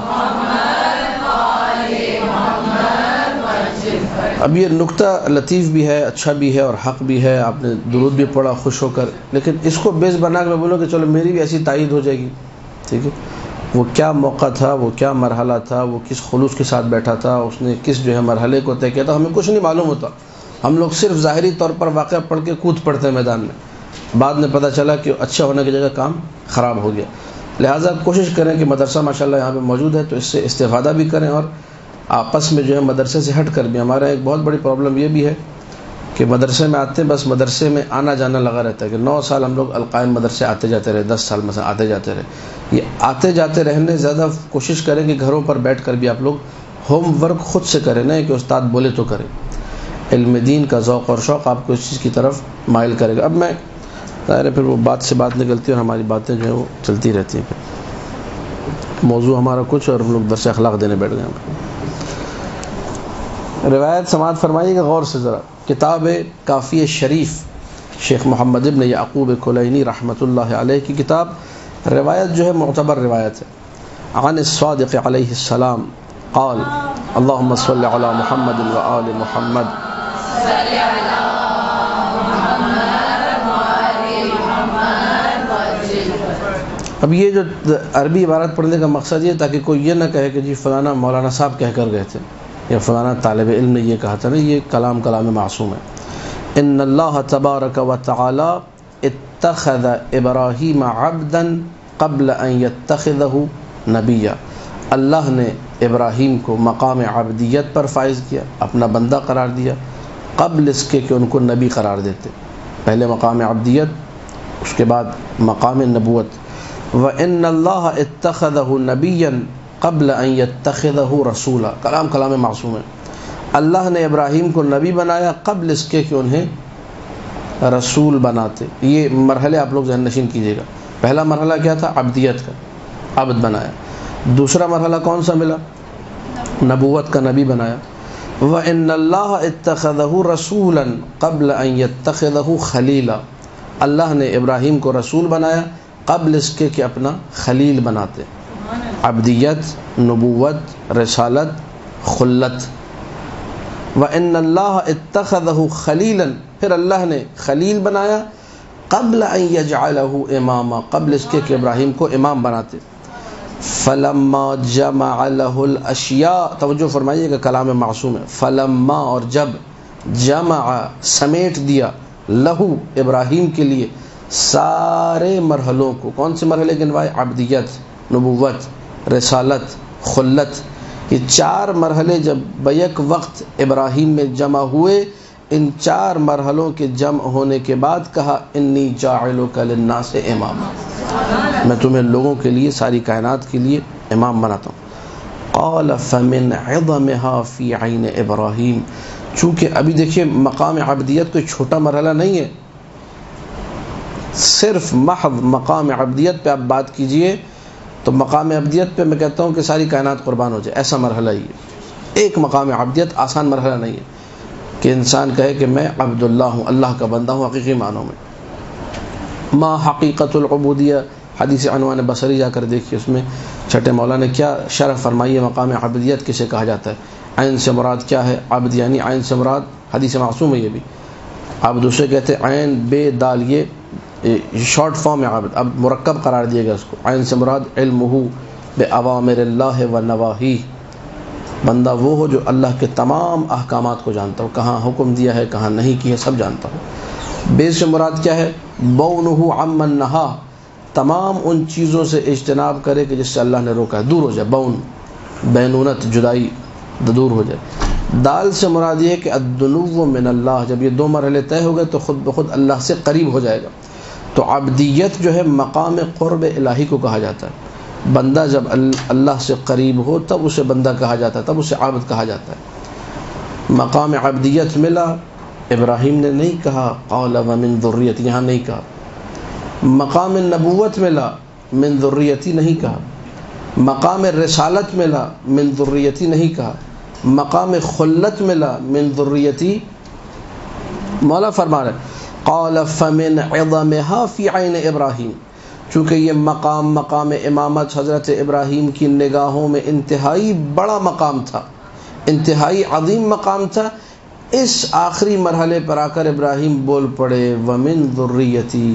[SPEAKER 1] اب یہ نکتہ لطیف بھی ہے، اچھا بھی ہے اور حق بھی ہے، آپ نے درود بھی پڑھا خوش ہو کر، لیکن اس کو بیس بنا کے میں بولوں کہ چلو میری بھی ایسی تائید ہو جائے گی، ٹھیک ہے؟ وہ کیا موقع تھا، وہ کیا مرحلہ تھا، وہ کس خلوص کے ساتھ بیٹھا تھا، اس نے کس جو ہے مرحلے کو طے کیا تھا، ہمیں کچھ نہیں معلوم ہوتا، ہم لوگ صرف ظاہری طور پر واقعہ پڑھ کے کود پڑتے ہیں میدان میں، بعد میں پتہ چلا کہ اچھا ہونے کی جگہ کام خراب ہو گیا۔ لہٰذا کوشش کریں کہ مدرسہ ماشاءاللہ یہاں پہ موجود ہے تو اس سے استفادہ بھی کریں، اور آپس میں جو ہے مدرسے سے ہٹ کر بھی، ہمارا ایک بہت بڑی پرابلم یہ بھی ہے کہ مدرسے میں آتے ہیں بس مدرسے میں آنا جانا لگا رہتا ہے کہ 9 سال ہم لوگ القائم مدرسے آتے جاتے رہے، 10 سال مثلا آتے جاتے رہے، یہ آتے جاتے رہنے زیادہ کوشش کریں کہ گھروں پر بیٹھ کر بھی آپ لوگ ہوم ورک خود سے کریں، نہیں کہ استاد بولے تو کریں۔ علم دین کا ذوق اور شوق آپ کو اس چیز کی طرف مائل کرے گا۔ اب میں ظاہر ہے پھر وہ بات سے بات نکلتی ہے اور ہماری باتیں جو ہیں وہ چلتی رہتی ہیں، پھر موضوع ہمارا کچھ اور ہم لوگ درس اخلاق دینے بیٹھ گئے ہیں۔ روایت سماعت فرمائیے گا غور سے ذرا. کتاب کافی شریف شیخ محمد ابن یعقوب کلینی رحمۃ اللہ علیہ کی کتاب. روایت جو ہے معتبر روایت ہے. عن الصادق علیہ السلام قال اللهم صل علی محمد و آل محمد. اب یہ جو عربی عبارت پڑھنے کا مقصد یہ تاکہ کوئی یہ نہ کہے کہ جی فلانا مولانا صاحب کہہ کر گئے تھے یا فلانا طالب علم نے یہ کہا تھا. نہیں، یہ کلام معصوم ہے. ان اللہ تبارک و تعالی اتخذ ابراہیم عبدا قبل ان یتخذہ نبیا. اللہ نے ابراہیم کو مقام عبدیت پر فائز کیا، اپنا بندہ قرار دیا، قبل اس کے کہ ان کو نبی قرار دیتے. پہلے مقام عبدیت، اس کے بعد مقام نبوت. وَإِنَّ اللَّهَ اتَّخَذَهُ نَبِيًّا قَبْلَ أَن يَتَّخِذَهُ رَسُولًا. کلام معصوم ہے. اللہ نے ابراہیم کو نبی بنایا قبل اس کے کہ انہیں رسول بناتے. یہ مرحلے آپ لوگ ذہن نشین کیجیے گا. پہلا مرحلہ کیا تھا؟ عبدیت کا، عبد بنایا. دوسرا مرحلہ کون سا ملا؟ نبوت کا، نبی بنایا. وَإِنَّ اللَّهَ اتَّخَذَهُ رَسُولًا قَبْلَ أَن يَتَّخِذَهُ خَلِيلًا. اللہ نے ابراہیم کو رسول بنایا قبل اس کے کہ اپنا خلیل بناتے. عبدیت، نبوت، رسالت، خلت. وَإِنَّ اللَّهَ اتَّخَذَهُ خَلِيلًا، پھر اللہ نے خلیل بنایا قبل ان يجعله اماما، قبل اس کے کہ ابراہیم کو امام بناتے. فلما جمع له الاشیاء، توجہ فرمائیے کہ کلام معصوم ہے. فلما، اور جب، جمع سمیٹ دیا، لہو ابراہیم کے لیے، سارے مرحلوں کو. کون سے مرحلے گنوائے؟ عبدیت، نبوت، رسالت، خلت. یہ چار مرحلے جب بیک وقت ابراہیم میں جمع ہوئے، ان چار مرحلوں کے جمع ہونے کے بعد کہا انی جاعلک للناس اماما، میں تمہیں لوگوں کے لیے، ساری کائنات کے لیے امام بناتا ہوں. قال فمن عظمها فی عین ابراہیم. چونکہ ابھی دیکھیے مقام عبدیت کوئی چھوٹا مرحلہ نہیں ہے. صرف محض مقام عبدیت پہ آپ بات کیجئے تو مقام عبدیت پہ میں کہتا ہوں کہ ساری کائنات قربان ہو جائے، ایسا مرحلہ ہی ہے. ایک مقام عبدیت آسان مرحلہ نہیں ہے کہ انسان کہے کہ میں عبد اللہ ہوں، اللہ کا بندہ ہوں حقیقی معنوں میں. ما حقیقت العبودیہ، حدیث عنوان بصری جا کر دیکھیے، اس میں چھٹے مولا نے کیا شرح فرمائی ہے مقام عبدیت کسے کہا جاتا ہے. عین سے مراد کیا ہے؟ عبد، یعنی عین سے مراد، حدیث معصوم ہے یہ بھی. اب دوسرے کہتے ہیں عین بے دال، یہ شارٹ فارم ہے عبد، اب مرکب قرار دیا گیا اس کو. عین سے مراد علمہ بأوامر اللہ و نواہی، بندہ وہ ہو جو اللہ کے تمام احکامات کو جانتا ہو، کہاں حکم دیا ہے کہاں نہیں کیا سب جانتا ہو. بے سے مراد کیا ہے؟ بونہ عمن نہا، تمام ان چیزوں سے اجتناب کرے کہ جس سے اللہ نے روکا ہے، دور ہو جائے. بون، بینونت، جدائی، دور ہو جائے. دال سے مراد یہ ہے کہ الدنو من اللہ، جب یہ دو مرحلے طے ہو گئے تو خود بخود اللہ سے قریب ہو جائے گا. تو عبدیت جو ہے مقام قرب الہی کو کہا جاتا ہے. بندہ جب اللہ سے قریب ہو تب اسے بندہ کہا جاتا ہے، تب اسے عابد کہا جاتا ہے. مقام عبدیت ملا، ابراہیم نے نہیں کہا قال ومن ذریتی، یہاں نہیں کہا. مقام نبوت ملا، من ذریتی نہیں کہا. مقام رسالت ملا، من ذریتی نہیں کہا. مقام خلت ملا، من ذریتی. مولا فرما رہے قال فمن عظمها فی عین ابراہیم، چونکہ یہ مقام امامت حضرت ابراہیم کی نگاہوں میں انتہائی بڑا مقام تھا، انتہائی عظیم مقام تھا. اس آخری مرحلے پر آ کر ابراہیم بول پڑے ومن ذریتی،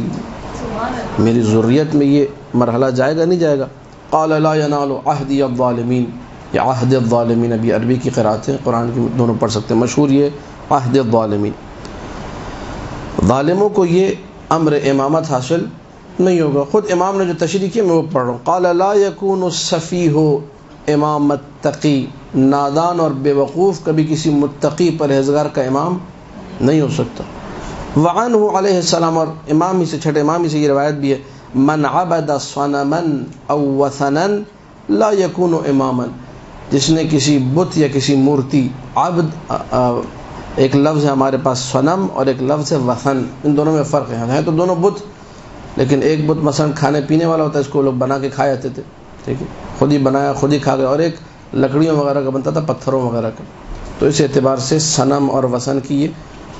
[SPEAKER 1] میری ذریت میں یہ مرحلہ جائے گا نہیں جائے گا. قال لا ینال عہدی الظالمین، یہ عہد الظالمین، ابھی عربی کی قرأتیں قرآن کی دونوں پڑھ سکتے ہیں، مشہور یہ عہد الظالمین. ظالموں کو یہ امر امامت حاصل نہیں ہوگا. خود امام نے جو تشریح کی میں وہ پڑھ رہا ہوں. قال لا یکون السفیہ امام التقی، نادان اور بے وقوف کبھی کسی متقی پرہیزگار کا امام نہیں ہو سکتا. وعنہ علیہ السلام، اور امام ہی سے، چھٹے امام ہی سے یہ روایت بھی ہے، من عبد صنما او وثنا لا یکون اماما، جس نے کسی بت یا کسی مورتی، عبد ایک لفظ ہے ہمارے پاس صنم اور ایک لفظ ہے وثن، ان دونوں میں فرق ہے تو دونوں بت، لیکن ایک بت مثلا کھانے پینے والا ہوتا ہے، اس کو لوگ بنا کے کھائے جاتے تھے، ٹھیک ہے، خود ہی بنایا خود ہی کھا گئے، اور ایک لکڑیوں وغیرہ کا بنتا تھا، پتھروں وغیرہ کا. تو اس اعتبار سے صنم اور وثن کی یہ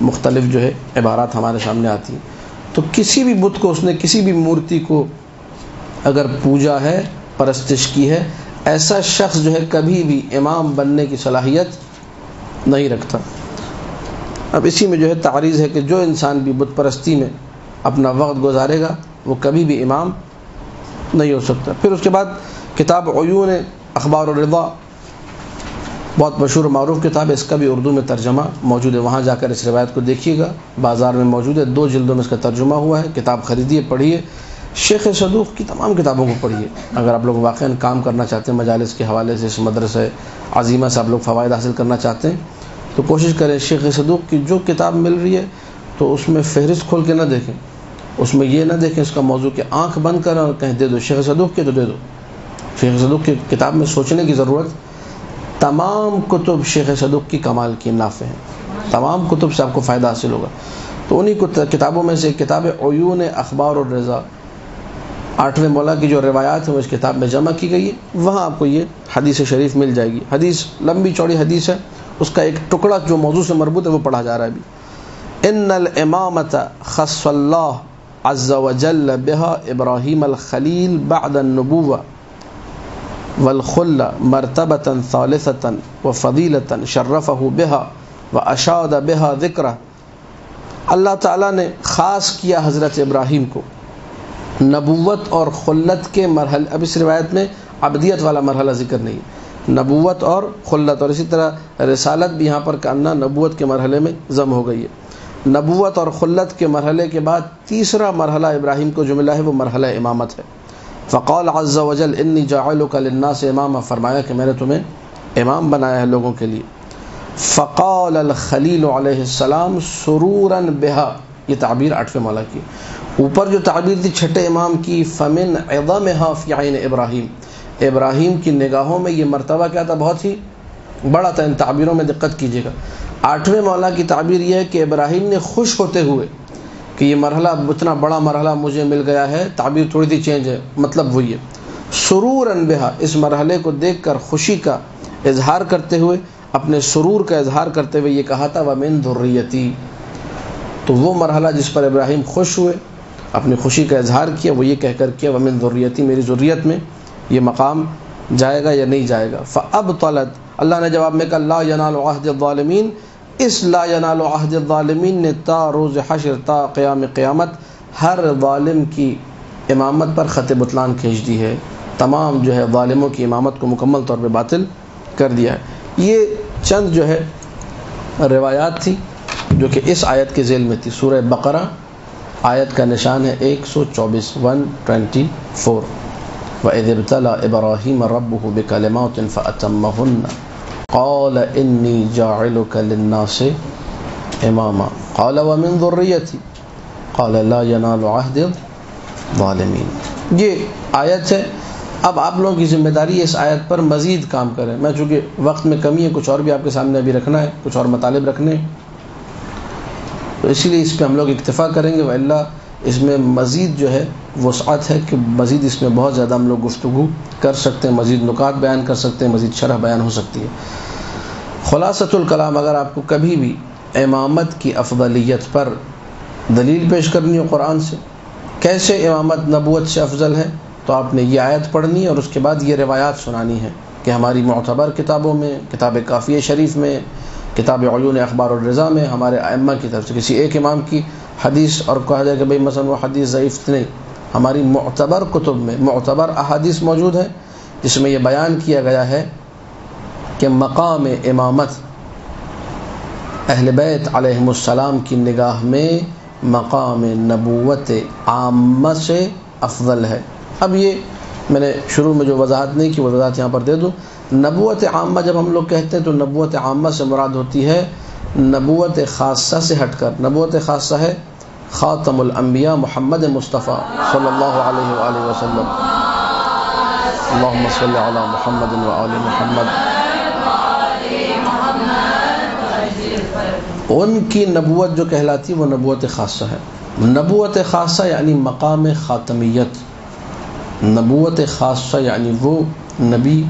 [SPEAKER 1] مختلف جو ہے عبارات ہمارے سامنے آتی ہیں. تو کسی بھی بت کو اس نے کسی بھی مورتی کو اگر پوجا ہے، پرستش کی ہے، ایسا شخص جو ہے کبھی بھی امام بننے کی صلاحیت نہیں رکھتا. اب اسی میں جو ہے تعریض ہے کہ جو انسان بھی بت پرستی میں اپنا وقت گزارے گا وہ کبھی بھی امام نہیں ہو سکتا. پھر اس کے بعد کتاب عیون اخبار الرضا، بہت مشہور معروف کتاب ہے، اس کا بھی اردو میں ترجمہ موجود ہے، وہاں جا کر اس روایت کو دیکھیے گا، بازار میں موجود ہے، 2 جلدوں میں اس کا ترجمہ ہوا ہے. کتاب خریدیے، پڑھیے. شیخ صدوق کی تمام کتابوں کو پڑھیے. اگر آپ لوگ واقعا کام کرنا چاہتے ہیں مجالس کے حوالے سے، اس مدرسہ عظیمہ سے آپ لوگ فوائد حاصل کرنا چاہتے ہیں تو کوشش کریں شیخ صدوق کی جو کتاب مل رہی ہے تو اس میں فہرست کھول کے نہ دیکھیں، اس میں یہ نہ دیکھیں اس کا موضوع کہ آنکھ بند کریں اور کہیں دے دو شیخ صدوق کے تو دے دو. شیخ صدوق کی کتاب میں سوچنے کی ضرورت. تمام کتب شیخ صدوق کی کمال کی نافع ہیں، تمام کتب سے آپ کو فائدہ حاصل ہوگا. تو انہی کتابوں میں سے کتاب عیون اخبار الرضا، 8ویں مولا کی جو روایات ہیں وہ اس کتاب میں جمع کی گئی ہے. وہاں آپ کو یہ حدیث شریف مل جائے گی. حدیث لمبی چوڑی حدیث ہے، اس کا ایک ٹکڑا جو موضوع سے مربوط ہے وہ پڑھا جا رہا ہے ابھی. ان الامامت خص اللہ عز وجل بها ابراہیم الخلیل بعد النبوہ والخلہ مرتبۃ ثالثۃ وفضیلۃ شرفہ بها واشاد بها ذکرہ. اللہ تعالیٰ نے خاص کیا حضرت ابراہیم کو نبوت اور خلت کے مرحلے. اب اس روایت میں عبدیت والا مرحلہ ذکر نہیں، نبوت اور خلت، اور اسی طرح رسالت بھی یہاں پر کہنا نبوت کے مرحلے میں ضم ہو گئی ہے. نبوت اور خلت کے مرحلے کے بعد تیسرا مرحلہ ابراہیم کو جو ملا ہے وہ مرحلہ امامت ہے. فقال عز وجل انی جاعلک للناس اماما، فرمایا کہ میں نے تمہیں امام بنایا ہے لوگوں کے لیے. فقال الخلیل علیہ السلام سرورا بها، یہ تعبیر 8ویں مولا کی. اوپر جو تعبیر تھی چھٹے امام کی، فمن عظمها فی عین ابراہیم، ابراہیم کی نگاہوں میں یہ مرتبہ کیا تھا؟ بہت ہی بڑا تھا. ان تعبیروں میں دقت کیجیے گا. 8ویں مولا کی تعبیر یہ ہے کہ ابراہیم نے خوش ہوتے ہوئے کہ یہ مرحلہ اتنا بڑا مرحلہ مجھے مل گیا ہے. تعبیر تھوڑی سی چینج ہے، مطلب وہی ہے. سرورا بها، اس مرحلے کو دیکھ کر خوشی کا اظہار کرتے ہوئے، اپنے سرور کا اظہار کرتے ہوئے یہ کہا تھا ومن ذریتی. تو وہ مرحلہ جس پر ابراہیم خوش ہوئے، اپنی خوشی کا اظہار کیا، وہ یہ کہہ کر کیا ومن ذریتی، میری ذریت میں یہ مقام جائے گا یا نہیں جائے گا. فابطلت، اللہ نے جواب میں کہا لا ینال عہد الظالمین. اس لا ینال عہد الظالمین نے تا روز حشر، تا قیام قیامت ہر ظالم کی امامت پر خط بطلان کھینچ دی ہے. تمام جو ہے ظالموں کی امامت کو مکمل طور پہ باطل کر دیا ہے. یہ چند جو ہے روایات تھی جو کہ اس آیت کے ذیل میں تھی. سورہ بقرہ آیت کا نشان ہے 124 124. وَإِذِ ابْتَلَى إِبْرَاهِيمَ رَبُّهُ بِكَلِمَاتٍ فَأَتَمَّهُنَّ قَالَ إِنِّي جَاعِلُكَ لِلنَّاسِ إِمَامًا قَالَ وَمِن ذُرِّيَّتِي قَالَ لَا يَنَالُ عَهْدِ الظَّالِمِينَ. یہ آیت ہے. اب آپ لوگوں کی ذمہ داری ہے اس آیت پر مزید کام کریں. میں چونکہ وقت میں کمی ہے، کچھ اور بھی آپ کے سامنے ابھی رکھنا ہے، کچھ اور مطالب رکھنے ہیں، تو اسی لیے اس پہ ہم لوگ اکتفا کریں گے. وإلا اس میں مزید جو ہے وسعت ہے کہ مزید اس میں بہت زیادہ ہم لوگ گفتگو کر سکتے ہیں، مزید نکات بیان کر سکتے ہیں، مزید شرح بیان ہو سکتی ہے. خلاصۃ الکلام، اگر آپ کو کبھی بھی امامت کی افضلیت پر دلیل پیش کرنی ہو قرآن سے، کیسے امامت نبوت سے افضل ہے، تو آپ نے یہ آیت پڑھنی ہے اور اس کے بعد یہ روایات سنانی ہے کہ ہماری معتبر کتابوں میں، کتاب کافیہ شریف میں، کتاب عیون اخبار الرضا میں ہمارے ائمہ کی طرف سے کسی ایک امام کی حدیث اور کہا جائے کہ بھئی مثلا وہ حدیث ضعیف نہیں، ہماری معتبر کتب میں معتبر احادیث موجود ہیں جس میں یہ بیان کیا گیا ہے کہ مقام امامت اہل بیت علیہم السلام کی نگاہ میں مقام نبوت عامہ سے افضل ہے. اب یہ میں نے شروع میں جو وضاحت نہیں کی وہ وضاحت یہاں پر دے دوں. نبوت عامہ جب ہم لوگ کہتے ہیں تو نبوت عامہ سے مراد ہوتی ہے نبوت خاصہ سے ہٹ کر. نبوت خاصہ ہے خاتم الانبیاء محمد مصطفیٰ صلی اللہ علیہ وآلہ وسلم. اللہم صلی علی محمد وآل محمد. ان کی نبوت جو کہلاتی وہ نبوت خاصہ ہے. نبوت خاصہ یعنی مقام خاتمیت. نبوت خاصہ یعنی وہ نبی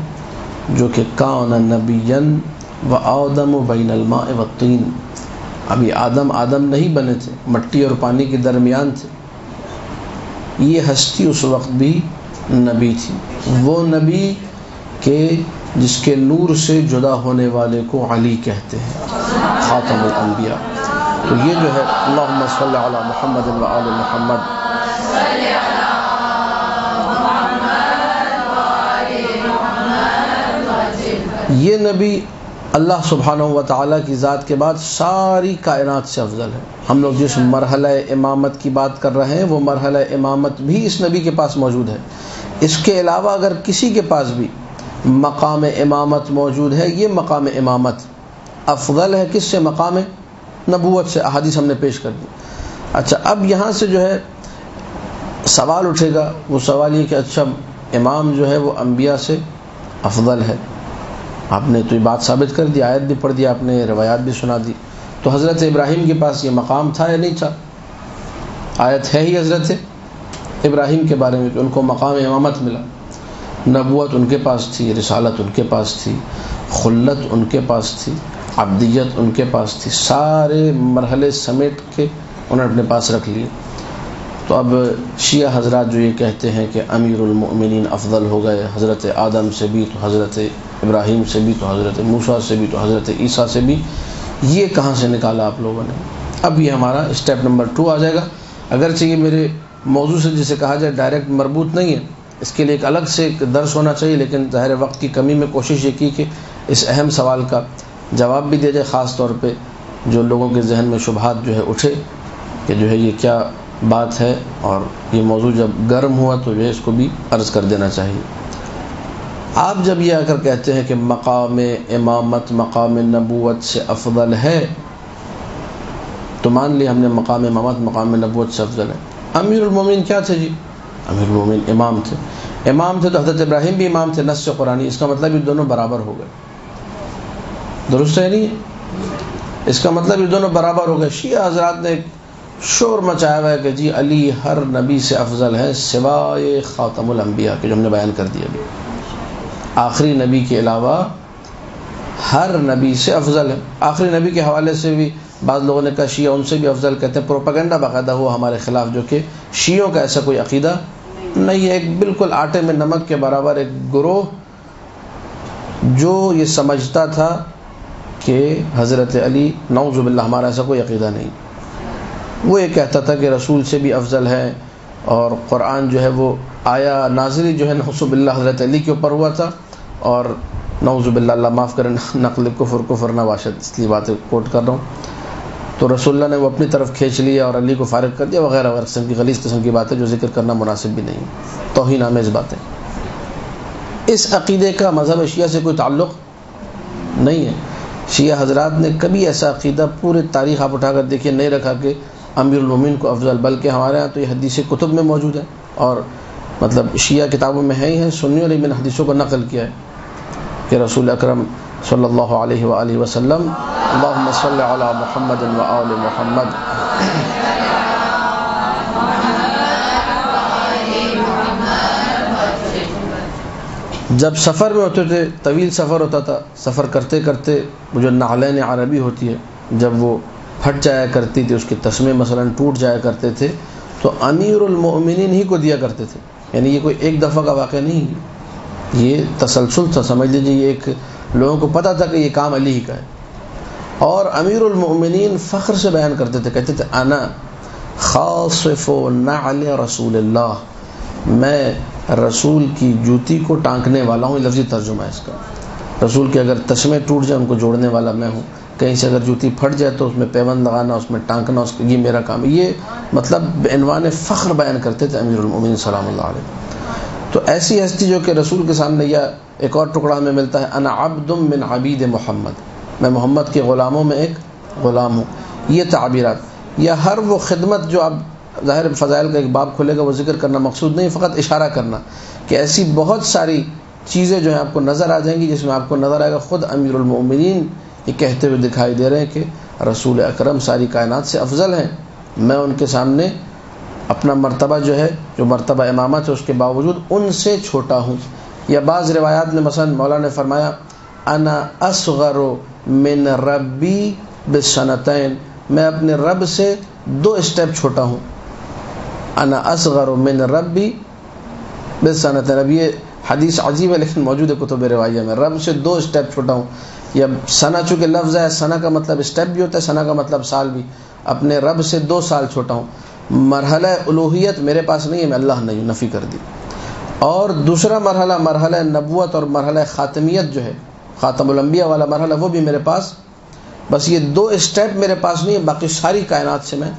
[SPEAKER 1] جو کہ کان نبیًا وآدم بین الماء والطین، ابھی آدم نہیں بنے تھے، مٹی اور پانی کے درمیان تھے. یہ ہستی اس وقت بھی نبی تھی، وہ نبی کہ جس کے نور سے جدا ہونے والے کو علی کہتے ہیں، خاتم الانبیاء. تو یہ جو ہے اللہم صلی علی محمد و آل محمد، یہ نبی اللہ سبحانہ و تعالیٰ کی ذات کے بعد ساری کائنات سے افضل ہے. ہم لوگ جس مرحلہ امامت کی بات کر رہے ہیں وہ مرحلہ امامت بھی اس نبی کے پاس موجود ہے. اس کے علاوہ اگر کسی کے پاس بھی مقام امامت موجود ہے، یہ مقام امامت افضل ہے کس سے؟ مقام نبوت سے. احادیث ہم نے پیش کر دی. اچھا، اب یہاں سے جو ہے سوال اٹھے گا، وہ سوال یہ کہ اچھا امام جو ہے وہ انبیاء سے افضل ہے. آپ نے تو یہ بات ثابت کر دی، آیت بھی پڑھ دی آپ نے، روایات بھی سنا دی. تو حضرت ابراہیم کے پاس یہ مقام تھا یا نہیں تھا؟ آیت ہے ہی حضرت ابراہیم کے بارے میں کہ ان کو مقام امامت ملا. نبوت ان کے پاس تھی، رسالت ان کے پاس تھی، خلت ان کے پاس تھی، عبدیت ان کے پاس تھی، سارے مرحلے سمیٹ کے انہوں نے اپنے پاس رکھ لیے. تو اب شیعہ حضرات جو یہ کہتے ہیں کہ امیر المؤمنین افضل ہو گئے، حضرت آدم سے بھی تو حضرت ابراہیم سے بھی تو حضرت موسیٰ سے بھی تو حضرت عیسیٰ سے بھی، یہ کہاں سے نکالا آپ لوگوں نے؟ اب یہ ہمارا اسٹیپ نمبر 2 آ جائے گا. اگرچہ یہ میرے موضوع سے جسے کہا جائے ڈائریکٹ مربوط نہیں ہے، اس کے لیے ایک الگ سے ایک درس ہونا چاہیے، لیکن ظاہر وقت کی کمی میں کوشش یہ کی کہ اس اہم سوال کا جواب بھی دیا جائے، خاص طور پہ جو لوگوں کے ذہن میں شبہات جو ہے اٹھے کہ جو ہے یہ کیا بات ہے، اور یہ موضوع جب گرم ہوا تو جو ہے اس کو بھی عرض کر دینا چاہیے. آپ جب یہ آ کر کہتے ہیں کہ مقام امامت مقام نبوت سے افضل ہے، تو مان لی ہم نے مقام امامت مقام نبوت سے افضل ہے. امیر المومنین کیا تھے جی؟ امیر المومنین امام تھے. امام تھے تو حضرت ابراہیم بھی امام تھے نص قرآنی. اس کا مطلب یہ دونوں برابر ہو گئے. درست ہے نہیں؟ اس کا مطلب یہ دونوں برابر ہو گئے. شیعہ حضرات نے ایک شور مچایا ہوا ہے کہ جی علی ہر نبی سے افضل ہے سوائے خاتم الانبیاء کے، جو ہم نے بیان کر دیا. آخری نبی کے علاوہ ہر نبی سے افضل ہے. آخری نبی کے حوالے سے بھی بعض لوگوں نے کہا شیعہ ان سے بھی افضل کہتے ہیں. پروپیگنڈا باقاعدہ ہوا ہمارے خلاف، جو کہ شیعوں کا ایسا کوئی عقیدہ نہیں ہے. ایک بالکل آٹے میں نمک کے برابر ایک گروہ جو یہ سمجھتا تھا کہ حضرت علی، نعوذ باللہ، ہمارا ایسا کوئی عقیدہ نہیں. وہ یہ کہتا تھا کہ رسول سے بھی افضل ہے، اور قرآن جو ہے وہ آیا نازلی جو ہے نعوذ باللہ حضرت علی کے اوپر ہوا تھا، اور نعوذ باللہ، اللہ معاف کریں، نقل کفر نہ باشد، اس لیے باتیں کوٹ کر رہا ہوں. تو رسول اللہ نے وہ اپنی طرف کھینچ لیا اور علی کو فارغ کر دیا وغیرہ وغیرہ قسم کی غلیظ قسم کی باتیں جو ذکر کرنا مناسب بھی نہیں، توہین آمیز باتیں. اس عقیدے کا مذہب شیعہ سے کوئی تعلق نہیں ہے. شیعہ حضرات نے کبھی ایسا عقیدہ پورے تاریخ آپ اٹھا کر دیکھیے نہیں رکھا کہ امیر المومنین کو افضل، بلکہ ہمارے ہاں تو یہ حدیث کتب میں موجود ہے، اور مطلب شیعہ کتابوں میں ہے ہی ہے. سنیوں نے ان حدیثوں کو نقل کیا ہے کہ رسول اکرم صلی اللہ علیہ وآلہ وسلم، اللہم صلی علی محمد و آل محمد، جب سفر میں ہوتے تھے، طویل سفر ہوتا تھا، سفر کرتے کرتے وہ جو نعلین عربی ہوتی ہے جب وہ پھٹ جایا کرتی تھی، اس کے تسمے مثلا ٹوٹ جایا کرتے تھے، تو امیر المؤمنین ہی کو دیا کرتے تھے. یعنی یہ کوئی ایک دفعہ کا واقعہ نہیں، یہ تسلسل تھا. سمجھ لیجیے یہ ایک لوگوں کو پتہ تھا کہ یہ کام علی ہی کا ہے. اور امیر المؤمنین فخر سے بیان کرتے تھے، کہتے تھے انا خاصف نعل رسول اللہ، میں رسول کی جوتی کو ٹانکنے والا ہوں. لفظی ترجمہ ہے اس کا. رسول کے اگر تسمے ٹوٹ جائیں ان کو جوڑنے والا میں ہوں. کہیں سے اگر جوتی پھٹ جائے تو اس میں پیوند لگانا، اس میں ٹانکنا، اس یہ میرا کام ہے. یہ مطلب بعنوان فخر بیان کرتے تھے امیر المؤمنین سلام اللہ علیہ. تو ایسی ہستی جو کہ رسول کے سامنے، یا ایک اور ٹکڑا ہمیں ملتا ہے انا عبد من عبید محمد، میں محمد کے غلاموں میں ایک غلام ہوں. یہ تعبیرات یا ہر وہ خدمت جو آپ، ظاہر فضائل کا ایک باب کھلے گا، وہ ذکر کرنا مقصود نہیں، فقط اشارہ کرنا کہ ایسی بہت ساری چیزیں جو ہیں آپ کو نظر آ جائیں گی جس میں آپ کو نظر آئے گا خود امیر المؤمنین یہ کہتے ہوئے دکھائی دے رہے ہیں کہ رسول اکرم ساری کائنات سے افضل ہیں. میں ان کے سامنے اپنا مرتبہ جو ہے، جو مرتبہ امامت ہے، اس کے باوجود ان سے چھوٹا ہوں. یا بعض روایات میں مثلا مولا نے فرمایا انا اصغر من ربی بسنتین، میں اپنے رب سے 2 اسٹیپ چھوٹا ہوں. انا اصغر من ربی بسنتین. اب یہ حدیث عجیب ہے لیکن موجود ہے کتب روایہ میں. رب سے 2 اسٹیپ چھوٹا ہوں. یا سنہ چونکہ لفظ ہے، سنہ کا مطلب اسٹیپ بھی ہوتا ہے، سنہ کا مطلب سال بھی. اپنے رب سے 2 سال چھوٹا ہوں. مرحلہ الوہیت میرے پاس نہیں ہے، میں اللہ نہیں، نفی کر دی. اور دوسرا مرحلہ، مرحلہ نبوت اور مرحلہ خاتمیت جو ہے، خاتم الانبیاء والا مرحلہ، وہ بھی میرے پاس. بس یہ 2 اسٹیپ میرے پاس نہیں ہے، باقی ساری کائنات سے میں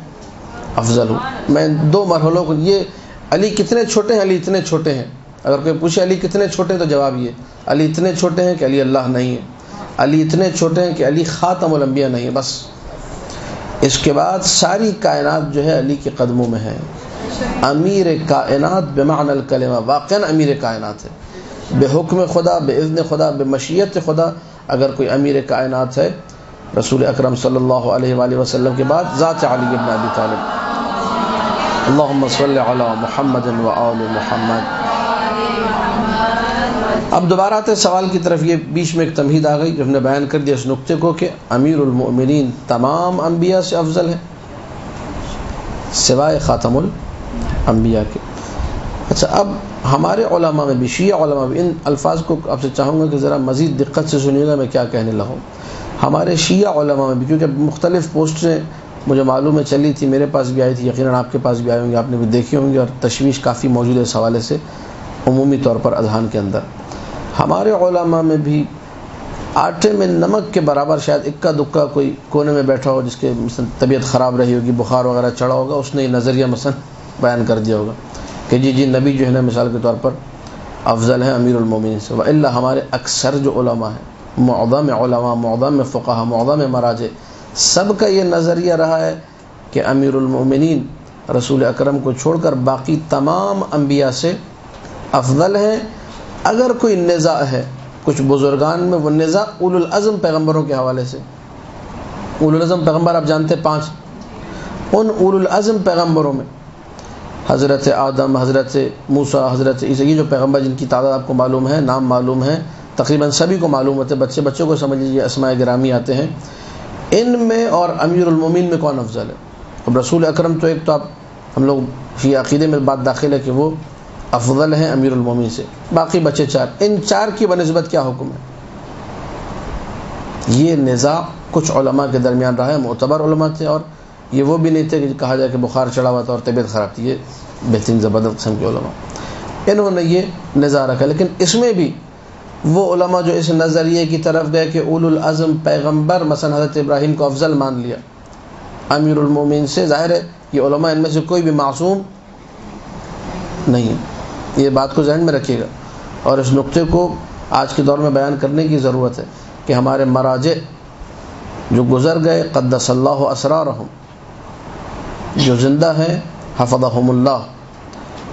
[SPEAKER 1] افضل ہوں. میں 2 مرحلوں کو، یہ علی کتنے چھوٹے ہیں، علی اتنے چھوٹے ہیں. اگر کوئی پوچھے علی کتنے چھوٹے ہیں تو جواب یہ، علی اتنے چھوٹے ہیں کہ علی اللہ نہیں ہے، علی اتنے چھوٹے ہیں کہ علی خاتم الانبیاء نہیں ہے. بس اس کے بعد ساری کائنات جو ہے علی کے قدموں میں ہے. امیر کائنات بمعنی الکلمہ، واقعا امیر کائنات ہے. بے حکم خدا، بے اذن خدا، بے مشیت خدا اگر کوئی امیر کائنات ہے رسول اکرم صلی اللہ علیہ وآلہ وسلم کے بعد ذات علی بن ابی طالب. اللہم صلی علی محمد و آل محمد. اب دوبارہ آتے سوال کی طرف. یہ بیچ میں ایک تمہید آ گئی جو ہم نے بیان کر دیا اس نقطے کو کہ امیر المؤمنین تمام انبیاء سے افضل ہے سوائے خاتم الانبیاء کے. اچھا، اب ہمارے علماء میں بھی، شیعہ علماء بھی، ان الفاظ کو آپ سے چاہوں گا کہ ذرا مزید دقت سے سنیے گا میں کیا کہنے لگا ہوں. ہمارے شیعہ علماء میں بھی، کیونکہ مختلف پوسٹیں مجھے معلوم ہے چلی تھی، میرے پاس بھی آئی تھی، یقیناً آپ کے پاس بھی آئی ہوں گی، آپ نے بھی دیکھی ہوں گی، اور تشویش کافی موجود ہے اس حوالے سے عمومی طور پر اذہان کے اندر. ہمارے علماء میں بھی آٹے میں نمک کے برابر شاید اکا دکا کوئی کونے میں بیٹھا ہو جس کے مثلا طبیعت خراب رہی ہوگی، بخار وغیرہ چڑھا ہوگا، اس نے یہ نظریہ مثلا بیان کر دیا ہوگا کہ جی نبی جو ہے نا مثال کے طور پر افضل ہے امیر المومنین سے. وإلا ہمارے اکثر جو علماء ہیں، معظم علماء، معظم فقہا، معظم مراجع، سب کا یہ نظریہ رہا ہے کہ امیر المومنین رسول اکرم کو چھوڑ کر باقی تمام انبیاء سے افضل ہیں. اگر کوئی نزاع ہے کچھ بزرگان میں، وہ نزاع اولو العزم پیغمبروں کے حوالے سے. اولو العزم پیغمبر آپ جانتے 5، ان اولو العزم پیغمبروں میں حضرت آدم، حضرت موسیٰ، حضرت عیسیٰ، یہ جو پیغمبر جن کی تعداد آپ کو معلوم ہے، نام معلوم ہے، تقریباً سبھی کو معلوم ہوتے، بچوں کو سمجھ لیجیے اسماء گرامی آتے ہیں. ان میں اور امیر المومنین میں کون افضل ہے؟ اب رسول اکرم تو ایک تو آپ ہم لوگ فی عقیدے میں بات داخل ہے کہ وہ افضل ہیں امیر المومنین سے، باقی بچے 4. ان 4 کی بنسبت کیا حکم ہے؟ یہ نزاع کچھ علماء کے درمیان رہا ہے، معتبر علماء تھے، اور یہ وہ بھی نہیں تھے کہ کہا جائے کہ بخار چڑھا ہوا تھا اور طبیعت خراب تھی. یہ بہترین زبردست قسم کے علماء انہوں نے یہ نظارہ رکھا. لیکن اس میں بھی وہ علماء جو اس نظریے کی طرف گئے کہ اولو العزم پیغمبر مثلا حضرت ابراہیم کو افضل مان لیا امیر المومنین سے، ظاہر ہے یہ علماء ان میں سے کوئی بھی معصوم نہیں. یہ بات کو ذہن میں رکھیے گا، اور اس نقطے کو آج کے دور میں بیان کرنے کی ضرورت ہے کہ ہمارے مراجع جو گزر گئے قدس اللہ اسرارہم، جو زندہ ہیں حفظہم اللہ،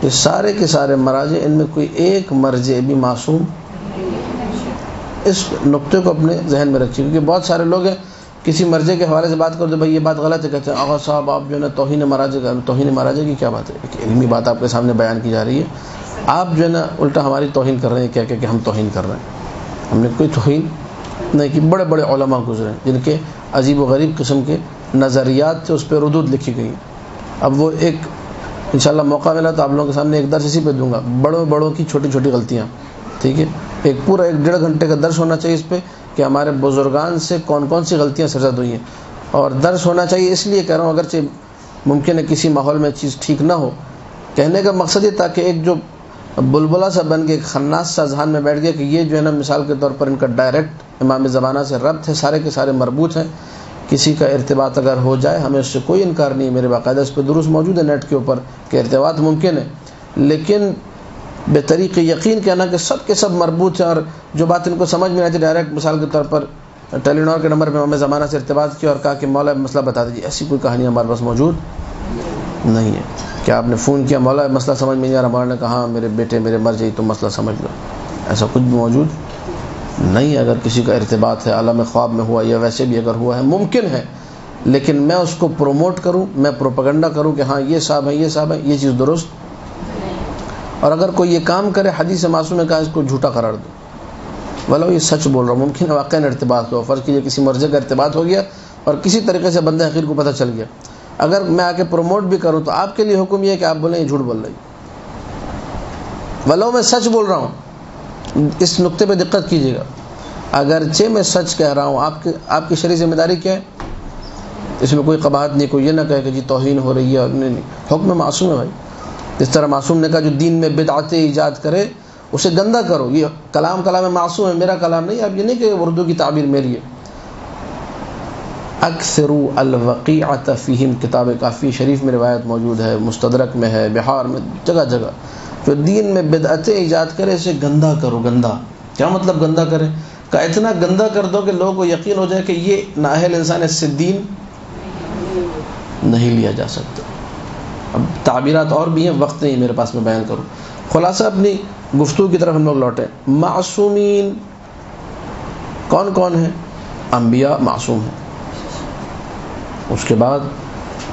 [SPEAKER 1] یہ سارے کے سارے مراجع، ان میں کوئی ایک مرجع بھی معصوم. اس نقطے کو اپنے ذہن میں رکھیے، کیونکہ بہت سارے لوگ ہیں کسی مرجع کے حوالے سے بات کرتے بھائی یہ بات غلط ہے، کہتے ہیں آغا صاحب آپ جو ہے نا توہین مراجع کی کیا بات ہے؟ ایک علمی بات آپ کے سامنے بیان کی جا رہی ہے، آپ جو ہے نا الٹا ہماری توہین کر رہے ہیں. کیا کہ ہم توہین کر رہے ہیں؟ ہم نے کوئی توہین نہیں کی. بڑے بڑے علماء گزرے جن کے عجیب و غریب قسم کے نظریات تھے، اس پہ ردود لکھی گئی. اب وہ ایک انشاءاللہ موقع ملا تو آپ لوگوں کے سامنے ایک درس اسی پہ دوں گا، بڑوں کی چھوٹی چھوٹی غلطیاں. ٹھیک ہے، ایک پورا 1.5 گھنٹے کا درس ہونا چاہیے اس پہ کہ ہمارے بزرگان سے کون کون سی غلطیاں سرزد ہوئی ہیں. اور درس ہونا چاہیے اس لیے کہہ رہا ہوں، اگرچہ ممکن ہے کسی ماحول میں چیز ٹھیک نہ ہو، کہنے کا مقصد یہ تاکہ ایک جو بلبلہ سا بن کے ایک خناس سا ذہن میں بیٹھ گیا کہ یہ جو ہے نا مثال کے طور پر ان کا ڈائریکٹ امام زمانہ سے ربط ہے، سارے کے سارے مربوط ہیں. کسی کا ارتباط اگر ہو جائے ہمیں اس سے کوئی انکار نہیں. میرے باقاعدہ اس پہ دروس موجود ہے نیٹ کے اوپر کہ ارتباط ممکن ہے، لیکن بے طریق یقین کہنا کہ سب کے سب مربوط ہیں، اور جو بات ان کو سمجھ میں آتی ڈائریکٹ مثال کے طور پر ٹیلی نور کے نمبر پہ امام زمانہ سے ارتباط کیا اور کہا کہ مولا مسئلہ بتا دیجیے، ایسی کوئی کہانی ہمارے پاس موجود نہیں ہے. کہ آپ نے فون کیا مولا مسئلہ سمجھ میں نہیں آ رہا، مولا نے کہا ہاں میرے بیٹے میرے مر جائیے تو مسئلہ سمجھ لو، ایسا کچھ بھی موجود نہیں. اگر کسی کا ارتباط ہے عالم خواب میں ہوا یا ویسے بھی اگر ہوا ہے ممکن ہے، لیکن میں اس کو پروموٹ کروں، میں پروپیگنڈا کروں کہ ہاں یہ صاحب ہے یہ چیز درست. اور اگر کوئی یہ کام کرے حدیث معصوم نے کہا اس کو جھوٹا قرار دو، ولو یہ سچ بول رہا ہوں، ممکن ہے واقعاً ارتباط ہو، فرض کیجیے کسی مرضے کا ارتباط ہو گیا اور کسی طریقے سے بندہ حقیر کو پتہ چل گیا، اگر میں آ کے پروموٹ بھی کروں تو آپ کے لیے حکم یہ ہے کہ آپ بولیں یہ جھوٹ بول رہی، ولو میں سچ بول رہا ہوں۔ اس نقطے پہ دقت کیجیے گا، اگرچہ میں سچ کہہ رہا ہوں، آپ کی شرعی ذمہ داری کیا ہے؟ اس میں کوئی قباحت نہیں، کوئی یہ نہ کہے کہ جی توہین ہو رہی ہے، اور نہیں، حکم معصوم ہے بھائی۔ اس طرح معصوم نے کہا جو دین میں بدعتیں ایجاد کرے اسے گندا کرو، یہ کلام معصوم ہے، میرا کلام نہیں۔ اب یہ نہیں کہ اردو کی تعبیر میری ہے۔ اکثروا الوقیعۃ فیہم، کتاب کافی شریف میں روایت موجود ہے، مستدرک میں ہے، بہار میں، جگہ جگہ، جو دین میں بدعتیں ایجاد کرے اسے گندا کرو۔ گندا کیا مطلب گندا کرے؟ کہ اتنا گندا کر دو کہ لوگوں کو یقین ہو جائے کہ یہ نااہل انسان، اس سے دین نہیں لیا جا سکتا۔ اب تعبیرات اور بھی ہیں، وقت نہیں میرے پاس میں بیان کروں۔ خلاصہ اپنی گفتگو کی طرف ہم لوگ لوٹیں۔ معصومین کون کون ہیں؟ انبیاء معصوم ہیں، اس کے بعد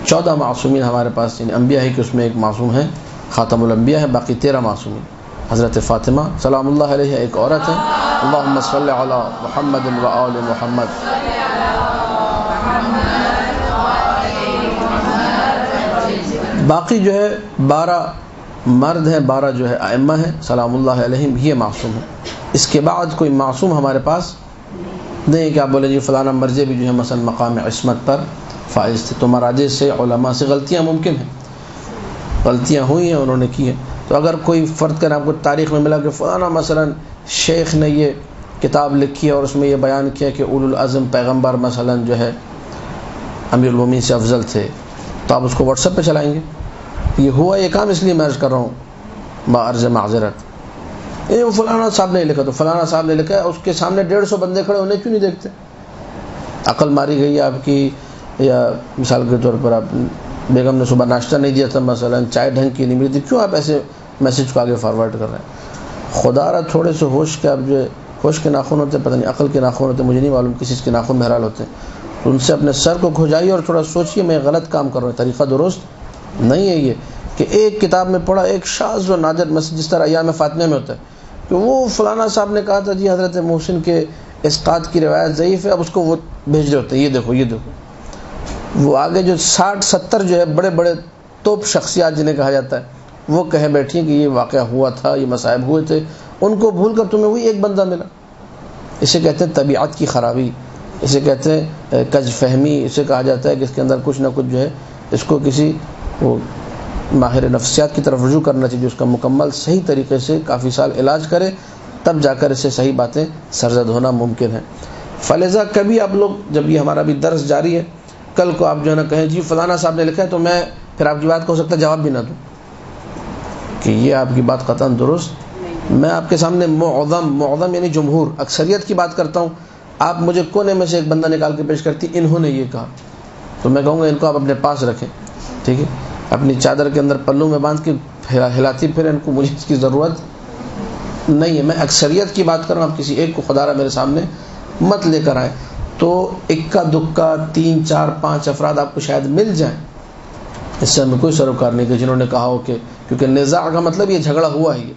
[SPEAKER 1] 14 معصومین ہمارے پاس، یعنی انبیاء ہے کہ اس میں ایک معصوم ہے، خاتم الانبیاء ہے، باقی 13 معصومین۔ حضرت فاطمہ سلام اللہ علیہ ایک عورت ہے، اللہم صلی علی محمد و آل محمد۔ باقی جو ہے 12 مرد ہیں، 12 جو ہے ائمہ ہیں سلام اللہ علیہم، یہ معصوم ہیں۔ اس کے بعد کوئی معصوم ہمارے پاس نہیں کہ آپ بولے جی فلانا مرضی بھی جو ہے مثلا مقام عصمت پر فائز تھے، تو مراجع سے علماء سے غلطیاں ممکن ہیں، غلطیاں ہوئی ہیں، انہوں نے کی ہیں۔ تو اگر کوئی فرد کا نام کو تاریخ میں ملا کہ فلانا مثلا شیخ نے یہ کتاب لکھی ہے اور اس میں یہ بیان کیا کہ اولو العزم پیغمبر مثلا جو ہے امیر المومنین سے افضل تھے، تو آپ اس کو واٹس ایپ پہ چلائیں گے؟ یہ ہوا یہ کام، اس لیے میں عرض کر رہا ہوں بعرض معذرت۔ وہ فلانا صاحب نے لکھا، تو فلانا صاحب نے لکھا ہے، اس کے سامنے 150 بندے کھڑے، انہیں کیوں نہیں دیکھتے؟ عقل ماری گئی آپ کی، یا مثال کے طور پر آپ بیگم نے صبح ناشتہ نہیں دیا تھا، مثلا چائے ڈھنگ کی نہیں ملی تھی، کیوں آپ ایسے میسج کو آگے فارورڈ کر رہے ہیں؟ خدا را تھوڑے سے ہوش کے، اب جو ہوش کے ناخن ہوتے ہیں، پتہ نہیں عقل کے ناخن ہوتے ہیں، مجھے نہیں معلوم کس چیز کے ناخن بہرحال ہوتے ہیں، تو ان سے اپنے سر کو کھجائیے اور تھوڑا سوچئے میں غلط کام کر رہا ہوں، طریقہ درست نہیں ہے یہ کہ ایک کتاب میں پڑھا ایک شاذ و نادر مسئلہ، جس طرح ایام فاطمہ میں ہوتا ہے کہ وہ فلانا صاحب نے کہا تھا جی حضرت محسن کے اسقاط کی روایت ضعیف ہے، اب اس کو وہ بھیج رہے ہوتے ہیں، یہ دیکھو یہ دیکھو، وہ آگے جو 60-70 جو ہے بڑے بڑے توپ شخصیات جنہیں کہا جاتا ہے وہ کہے بیٹھی کہ یہ واقعہ ہوا تھا، یہ مصائب ہوئے تھے، ان کو بھول کر تمہیں وہی ایک بندہ ملا۔ اسے کہتے ہیں طبیعت کی خرابی، اسے کہتے ہیں کج فہمی، اسے کہا جاتا ہے کہ اس کے اندر کچھ نہ کچھ جو ہے، اس کو کسی وہ ماہر نفسیات کی طرف رجوع کرنا چاہیے، جو اس کا مکمل صحیح طریقے سے کافی سال علاج کرے، تب جا کر اسے صحیح باتیں سرزد ہونا ممکن ہے۔ فلذا کبھی آپ لوگ، جب یہ ہمارا بھی درس جاری ہے، کل کو آپ جو ہے نا کہیں جی فلانا صاحب نے لکھا ہے، تو میں پھر آپ کی بات کو ہو سکتا ہے جواب بھی نہ دوں کہ یہ آپ کی بات قطعاً درست، میں آپ کے سامنے معظم یعنی جمہور اکثریت کی بات کرتا ہوں، آپ مجھے کونے میں سے ایک بندہ نکال کے پیش کرتی انہوں نے یہ کہا، تو میں کہوں گا ان کو آپ اپنے پاس رکھیں، ٹھیک ہے، اپنی چادر کے اندر پلوں میں باندھ کے ہلاتی پھر، ان کو مجھے اس کی ضرورت نہیں ہے، میں اکثریت کی بات کر رہا ہوں، آپ کسی ایک کو خدا را میرے سامنے مت لے کر آئیں۔ تو اکا دکا 3 4 5 افراد آپ کو شاید مل جائیں، اس سے ہمیں کوئی سروکار نہیں کہ جنہوں نے کہا ہو کہ، کیونکہ نزاع کا مطلب یہ جھگڑا ہوا ہی ہے،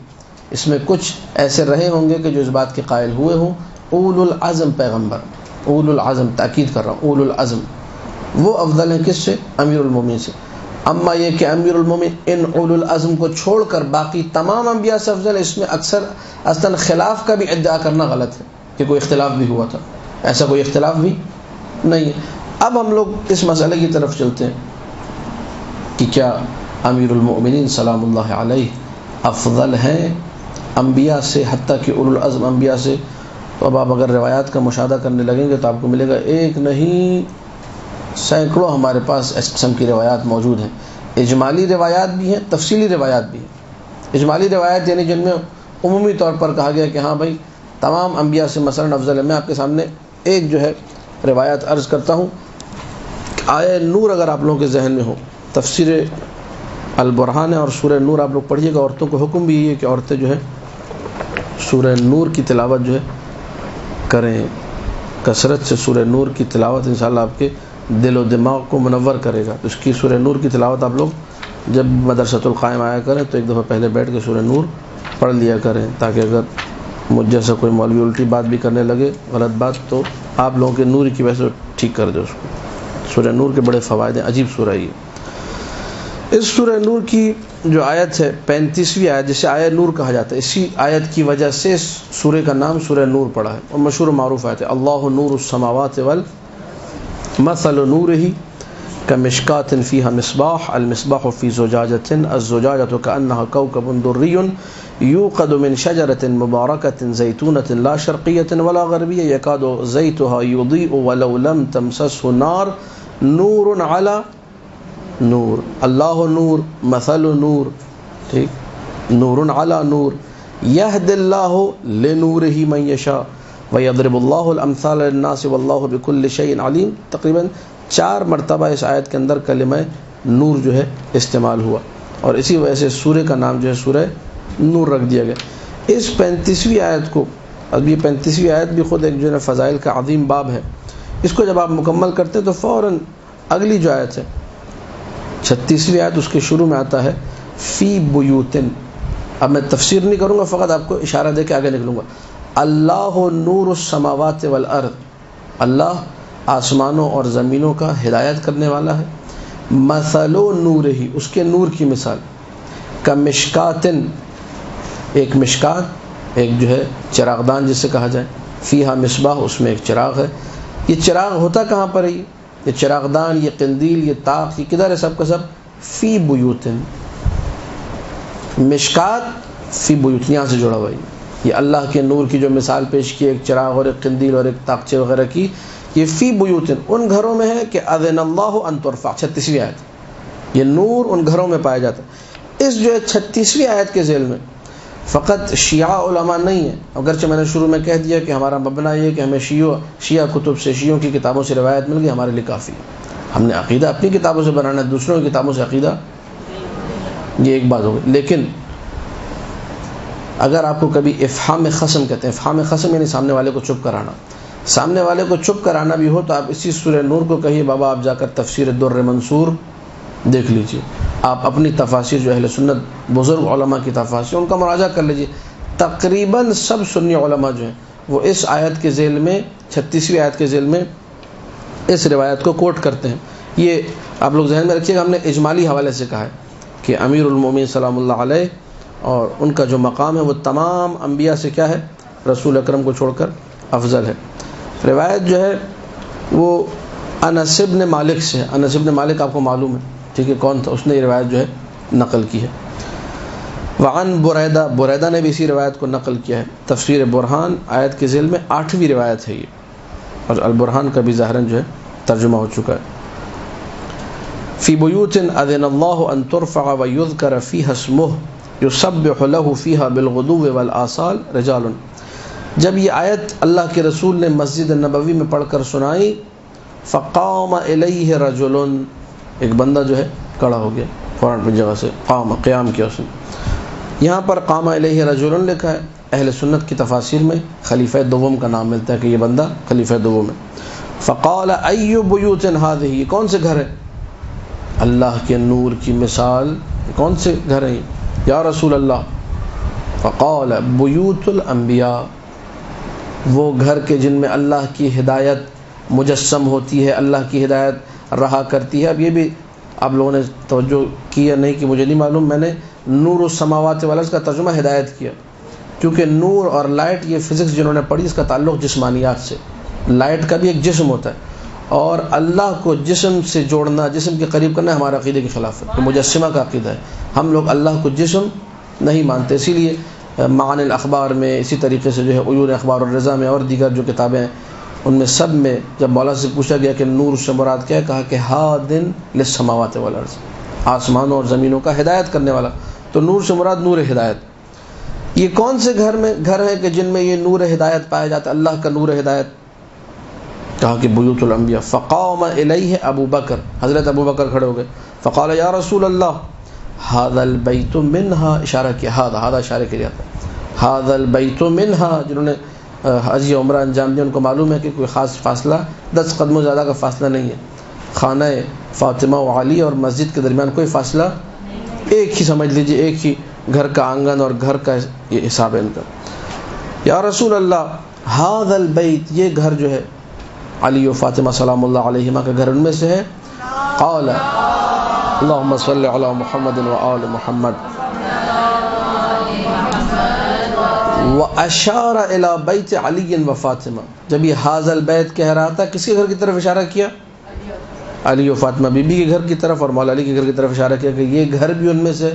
[SPEAKER 1] اس میں کچھ ایسے رہے ہوں گے کہ جو اس بات کے قائل ہوئے ہوں، اولو العزم پیغمبر، اولو العزم، تاکید کر رہا ہوں، اولو العزم وہ افضل ہیں کس سے؟ امیر المومنین سے۔ اما یہ کہ امیر المومنین ان اولو العزم کو چھوڑ کر باقی تمام انبیاء سے افضل ہے، اس میں اکثر اصلاً خلاف کا بھی ادعا کرنا غلط ہے کہ کوئی اختلاف بھی ہوا تھا، ایسا کوئی اختلاف بھی نہیں ہے۔ اب ہم لوگ اس مسئلے کی طرف چلتے ہیں کہ کیا امیر المؤمنین سلام اللہ علیہ افضل ہیں انبیاء سے، حتیٰ کہ اولو العزم انبیاء سے؟ تو اب آپ اگر روایات کا مشاہدہ کرنے لگیں گے تو آپ کو ملے گا ایک نہیں سینکڑوں ہمارے پاس اس قسم کی روایات موجود ہیں، اجمالی روایات بھی ہیں، تفصیلی روایات بھی ہیں۔ اجمالی روایات یعنی جن میں عمومی طور پر کہا گیا کہ ہاں بھائی تمام انبیاء سے مثلا افضل ہے۔ میں آپ کے سامنے ایک جو ہے روایت عرض کرتا ہوں، آیہ نور اگر آپ لوگوں کے ذہن میں ہو، تفسیر البرہان ہے اور سورہ نور آپ لوگ پڑھیے گا۔ عورتوں کو حکم بھی یہ ہے کہ عورتیں جو ہے سورہ نور کی تلاوت جو ہے کریں، کثرت سے سورہ نور کی تلاوت انشاءاللہ آپ کے دل و دماغ کو منور کرے گا۔ اس کی سورہ نور کی تلاوت آپ لوگ جب مدرسۃ القائم آیا کریں تو ایک دفعہ پہلے بیٹھ کے سورہ نور پڑھ لیا کریں، تاکہ اگر مجھ جیسا کوئی مولوی الٹی بات بھی کرنے لگے غلط بات تو آپ لوگوں کے نور کی وجہ سے ٹھیک کر دے اس کو. سورہ نور کے بڑے فوائد ہیں, عجیب سورہ یہ. اس سورہ نور کی جو آیت ہے 35ویں آیت, جسے آیت نور کہا جاتا ہے, اسی آیت کی وجہ سے اس سورہ کا نام سورہ نور پڑا ہے, اور مشہور و معروف آیت ہے. اللہ نور السماوات مثل نورہ کمشکات فیہا مصباح المصباح فی زجاجۃ الزجاجۃ کأنہا کوکب دری یوقد من شجرۃ مبارکۃ زیتونۃ لا شرقیۃ ولا غربیہ یکاد زیتها یضیء ولو لم تمسسہ نار نور علی نور. اللہ نور مثل نور, ٹھیک, نور علی نور یہد اللہ لنورہ من یشاء ویضرب اللہ الامثال للناس واللہ بکل شیء علیم. تقریباً 4 مرتبہ اس آیت کے اندر کلمہ نور جو ہے استعمال ہوا, اور اسی وجہ سے سورہ کا نام جو ہے سورہ نور رکھ دیا گیا. اس 35ویں آیت کو, اب یہ 35ویں آیت بھی خود ایک جو ہے فضائل کا عظیم باب ہے, اس کو جب آپ مکمل کرتے ہیں تو فوراً اگلی جو آیت ہے 36ویں آیت, اس کے شروع میں آتا ہے فی بیوتن. اب میں تفسیر نہیں کروں گا, فقط آپ کو اشارہ دے کے آگے نکلوں گا. اللہ نور السماوات والارض, اللہ آسمانوں اور زمینوں کا ہدایت کرنے والا ہے. مثل نورہ, اس کے نور کی مثال, کمشکاتن, ایک مشکات, ایک جو ہے چراغدان جسے کہا جائے, فیہا مصباح, اس میں ایک چراغ ہے. یہ چراغ ہوتا کہاں پر ہے؟ یہ چراغدان, یہ قندیل, یہ طاق, یہ کدھر ہے؟ سب کا سب فی بیوتن. مشکات فی بیوتن, یہاں سے جڑا ہوا ہے. یہ اللہ کے نور کی جو مثال پیش کی, ایک چراغ اور ایک قندیل اور ایک طاقچے وغیرہ کی, یہ فی بیوتن ان گھروں میں ہے کہ اذن اللہ ان ترفع. 36ویں آیت, یہ نور ان گھروں میں پایا جاتا ہے. اس جو ہے 36ویں آیت کے ذیل میں فقط شیعہ علماء نہیں ہیں, اگرچہ میں نے شروع میں کہہ دیا کہ ہمارا مبنا یہ کہ ہمیں شیعہ کتب سے, شیعوں کی کتابوں سے روایت مل گئی, ہمارے لیے کافی. ہم نے عقیدہ اپنی کتابوں سے بنانا ہے, دوسروں کی کتابوں سے عقیدہ, یہ ایک بات ہو گئی. لیکن اگر آپ کو کبھی افہام خصم کہتے ہیں, افہام خصم یعنی سامنے والے کو چپ کرانا, سامنے والے کو چپ کرانا بھی ہو تو آپ اسی سورہ نور کو کہیے بابا آپ جا کر تفسیر در منصور دیکھ لیجئے, آپ اپنی تفاسیر جو اہل سنت بزرگ علماء کی تفاسیر ان کا مراجعہ کر لیجئے. تقریباً سب سنی علماء جو ہیں وہ اس آیت کے ذیل میں, 36ویں آیت کے ذیل میں اس روایت کو کوٹ کرتے ہیں. یہ آپ لوگ ذہن میں رکھیے گا, ہم نے اجمالی حوالے سے کہا ہے کہ امیر المومنین سلام اللہ علیہ اور ان کا جو مقام ہے وہ تمام انبیاء سے کیا ہے, رسول اکرم کو چھوڑ کر افضل ہے. روایت جو ہے وہ انس بن مالک سے, انس بن مالک آپ کو معلوم ہے, ٹھیک ہے, کون تھا, اس نے یہ روایت جو ہے نقل کی ہے. وعن بریدہ, بریدہ نے بھی اسی روایت کو نقل کیا ہے. تفسیر برہان آیت کے ذیل میں 8ویں روایت ہے یہ, اور البرہان کا بھی ظاہراً جو ہے ترجمہ ہو چکا ہے. فی بیوت اذن اللہ ان ترفع ویذکر فیہا اسمہ یسبح لہ فیہا بالغدو والآصال رجال. جب یہ آیت اللہ کے رسول نے مسجد نبوی میں پڑھ کر سنائی, فقام الیہ رجل, ایک بندہ جو ہے کھڑا ہو گیا, فوراً اپنی جگہ سے قیام کیا اس نے. یہاں پر قام الیہ رجل لکھا ہے, اہل سنت کی تفاسیر میں خلیفہ دوم کا نام ملتا ہے کہ یہ بندہ خلیفہ دوم ہے. فقال ای بیوت ہذہ, یہ کون سے گھر ہے؟ اللہ کے نور کی مثال, کون سے گھر ہیں یا رسول اللہ؟ فقال بیوت الانبیاء, وہ گھر کے جن میں اللہ کی ہدایت مجسم ہوتی ہے, اللہ کی ہدایت رہا کرتی ہے. اب یہ بھی آپ لوگوں نے توجہ کی یا نہیں کہ مجھے نہیں معلوم, میں نے نور السماوات والارض کا ترجمہ ہدایت کیا, کیونکہ نور اور لائٹ یہ فزکس جنہوں نے پڑھی اس کا تعلق جسمانیات سے, لائٹ کا بھی ایک جسم ہوتا ہے, اور اللہ کو جسم سے جوڑنا, جسم کے قریب کرنا ہمارے عقیدے کے خلاف ہے, تو مجسمہ کا عقیدہ ہے. ہم لوگ اللہ کو جسم نہیں مانتے, اسی لیے معانی الاخبار میں, اسی طریقے سے جو ہے عیون اخبار الرضا میں اور دیگر جو کتابیں ہیں ان میں سب میں جب مولا سے پوچھا گیا کہ نور سے مراد کیا ہے, کہا کہ ہادن للسماوات والارض, آسمانوں اور زمینوں کا ہدایت کرنے والا. تو نور سے مراد نور ہدایت. یہ کون سے گھر ہیں کہ جن میں یہ نور ہدایت پایا جاتا ہے, اللہ کا نور ہدایت؟ کہا کہ بیوت الانبیاء. فقام الیہ ابو بکر, حضرت ابو بکر کھڑے ہو گئے. فقال یا رسول اللہ ھذا البیت منہا, اشارہ کیا, ھذا اشارہ کیا جاتا ہے, ھذا البیت منہا. جنہوں نے حج یا عمرہ انجام دیا ان کو معلوم ہے کہ کوئی خاص فاصلہ 10 قدموں زیادہ کا فاصلہ نہیں ہے. خانہ فاطمہ و علی اور مسجد کے درمیان کوئی فاصلہ, ایک ہی سمجھ لیجئے, ایک ہی گھر کا آنگن اور گھر کا یہ حساب ہے ان کا. یا رسول اللہ ھذا البیت، یہ گھر جو ہے علی و فاطمہ سلام اللہ علیہما کا گھر ان میں سے ہے. قال اللہم صلی علی محمد و آل محمد واشار الی بیت علی و فاطمہ. جب یہ ھذا البیت کہہ رہا تھا کس کے گھر کی طرف اشارہ کیا؟ علی و فاطمہ بی بی کے گھر کی طرف، اور مولا علی کے گھر کی طرف اشارہ کیا کہ یہ گھر بھی ان میں سے.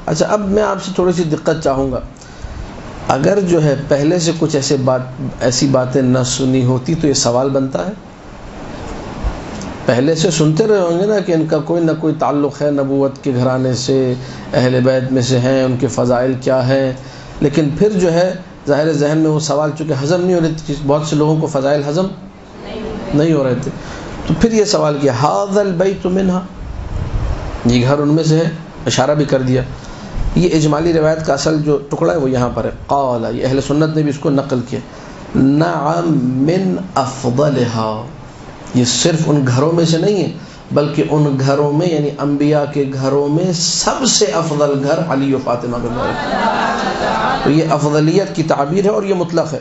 [SPEAKER 1] اچھا اب میں آپ سے تھوڑی سی دقت چاہوں گا، اگر جو ہے پہلے سے کچھ ایسی باتیں نہ سنی ہوتی تو یہ سوال بنتا ہے. پہلے سے سنتے رہے ہوں گے نا کہ ان کا کوئی نہ کوئی تعلق ہے نبوت کے گھرانے سے، اہل بیت میں سے ہیں، ان کے فضائل کیا ہیں، لیکن پھر جو ہے ظاہر ذہن میں وہ سوال چونکہ ہضم نہیں ہو رہے تھے، بہت سے لوگوں کو فضائل ہضم نہیں ہو رہے تھے، تو پھر یہ سوال کیا ھذا البیت منہا، یہ گھر ان میں سے ہے، اشارہ بھی کر دیا. یہ اجمالی روایت کا اصل جو ٹکڑا ہے وہ یہاں پر ہے. قال، یہ اہل سنت نے بھی اس کو نقل کیا. نعم من افضلھا، یہ صرف ان گھروں میں سے نہیں ہے بلکہ ان گھروں میں یعنی انبیاء کے گھروں میں سب سے افضل گھر علی و فاطمہ کا گھر ہے. تو یہ افضلیت کی تعبیر ہے اور یہ مطلق ہے.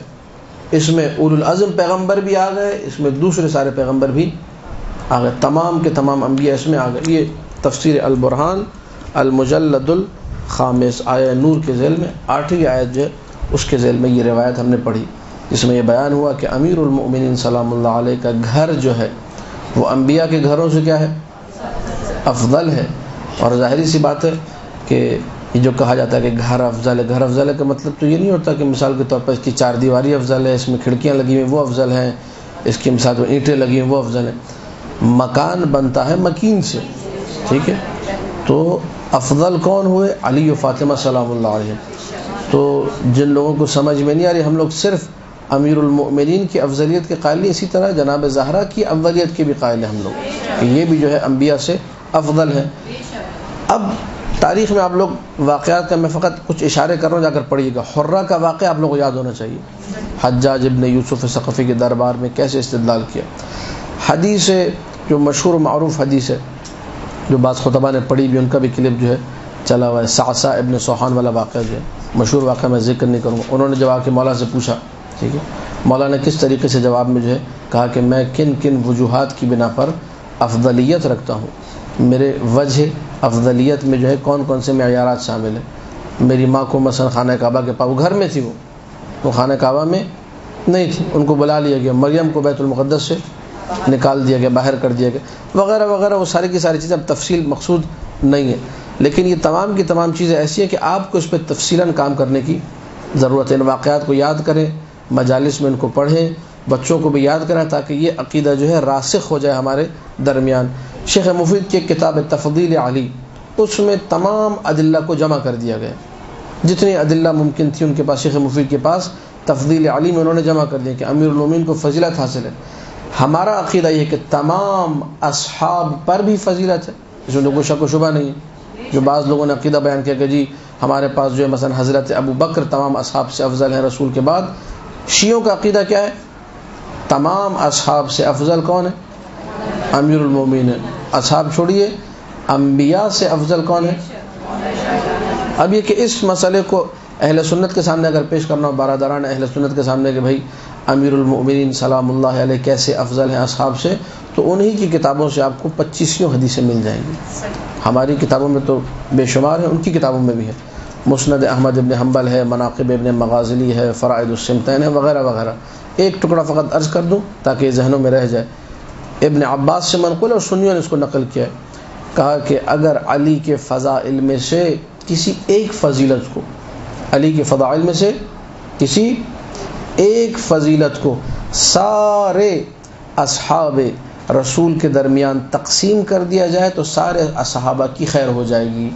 [SPEAKER 1] اس میں اولو العزم پیغمبر بھی آ گئے، اس میں دوسرے سارے پیغمبر بھی آ گئے، تمام کے تمام انبیاء اس میں آ گئے. یہ تفسیر البرہان المجلد الخامس آیہ نور کے ذیل میں 8ویں آیت جو ہے اس کے ذیل میں یہ روایت ہم نے پڑھی، جس میں یہ بیان ہوا کہ امیر المؤمنین سلام اللہ علیہ کا گھر جو ہے وہ انبیاء کے گھروں سے کیا ہے؟ افضل ہے. اور ظاہری سی بات ہے کہ یہ جو کہا جاتا ہے کہ گھر افضل ہے، گھر افضل ہے کا مطلب تو یہ نہیں ہوتا کہ مثال کے طور پر اس کی چار دیواری افضل ہے، اس میں کھڑکیاں لگی ہوئی وہ افضل ہیں، اس کی مثال میں اینٹیں لگی ہیں وہ افضل ہیں. مکان بنتا ہے مکین سے، ٹھیک ہے؟ تو افضل کون ہوئے؟ علی و فاطمہ سلام اللہ علیہ. تو جن لوگوں کو سمجھ میں نہیں آ رہی، ہم لوگ صرف امیر المؤمنین کی افضلیت کے قائل ہیں، اسی طرح جناب زہرا کی افضلیت کے بھی قائل ہیں ہم لوگ کہ یہ بھی جو ہے انبیاء سے افضل ہیں. اب تاریخ میں آپ لوگ واقعات کا میں فقط کچھ اشارے کر رہا ہوں، جا کر پڑھیے گا. حرہ کا واقعہ آپ لوگوں کو یاد ہونا چاہیے، حجاج ابن یوسف ثقفی کے دربار میں کیسے استدلال کیا. حدیث جو مشہور و معروف حدیث ہے جو بعض خطبہ نے پڑھی بھی، ان کا بھی کلپ جو ہے چلا ہوا ہے. صعصع ابن سوحان والا واقعہ جو ہے مشہور واقعہ، میں ذکر نہیں کروں گا. انہوں نے جب آ کے مولا سے پوچھا، ٹھیک ہے، مولا نے کس طریقے سے جواب میں جو ہے کہا کہ میں کن کن وجوہات کی بنا پر افضلیت رکھتا ہوں، میرے وجہ افضلیت میں جو ہے کون کون سے معیارات شامل ہیں. میری ماں کو مثلا خانہ کعبہ کے پاس، وہ گھر میں تھی، وہ خانہ کعبہ میں نہیں تھی، ان کو بلا لیا گیا. مریم کو بیت المقدس سے نکال دیا گیا، باہر کر دیا گیا، وغیرہ وغیرہ. وہ ساری کی ساری چیزیں اب تفصیل مقصود نہیں ہے، لیکن یہ تمام کی تمام چیزیں ایسی ہیں کہ آپ کو اس پہ تفصیلاً کام کرنے کی ضرورت ہے. ان واقعات کو یاد کریں، مجالس میں ان کو پڑھیں، بچوں کو بھی یاد کریں تاکہ یہ عقیدہ جو ہے راسخ ہو جائے ہمارے درمیان. شیخ مفید کی کتاب تفضیل علی، اس میں تمام ادلہ کو جمع کر دیا گیا، جتنی ادلہ ممکن تھی ان کے پاس، شیخ مفید کے پاس تفضیل علی میں انہوں نے جمع کر دیا کہ امیر المومنین کو فضیلت حاصل ہے. ہمارا عقیدہ یہ ہے کہ تمام اصحاب پر بھی فضیلت ہے، اس میں کوئی شک و شبہ نہیں ہے. جو بعض لوگوں نے عقیدہ بیان کیا کہ جی ہمارے پاس جو ہے مثلا حضرت ابو بکر تمام اصحاب سے افضل ہیں رسول کے بعد. شیعوں کا عقیدہ کیا ہے؟ تمام اصحاب سے افضل کون ہے؟ امیر المومنین ہے. اصحاب چھوڑیے، انبیاء سے افضل کون ہے؟ اب یہ کہ اس مسئلے کو اہل سنت کے سامنے اگر پیش کرنا ہو، برادران اہل سنت کے سامنے کہ بھائی امیر المؤمنین سلام اللہ علیہ کیسے افضل ہیں اصحاب سے، تو انہی کی کتابوں سے آپ کو 25 حدیثیں مل جائیں گی. ہماری کتابوں میں تو بے شمار ہیں، ان کی کتابوں میں بھی ہے. مسند احمد ابن حنبل ہے، مناقب ابن مغازلی ہے، فرائض السمتین ہے، وغیرہ وغیرہ. ایک ٹکڑا فقط عرض کر دوں تاکہ ذہنوں میں رہ جائے. ابن عباس سے منقول اور سنیوں نے اس کو نقل کیا ہے، کہا کہ اگر علی کے فضائل میں سے کسی ایک فضیلت کو، علی کے فضائل میں سے کسی ایک فضیلت کو سارے اصحاب رسول کے درمیان تقسیم کر دیا جائے تو سارے صحابہ کی خیر ہو جائے گی،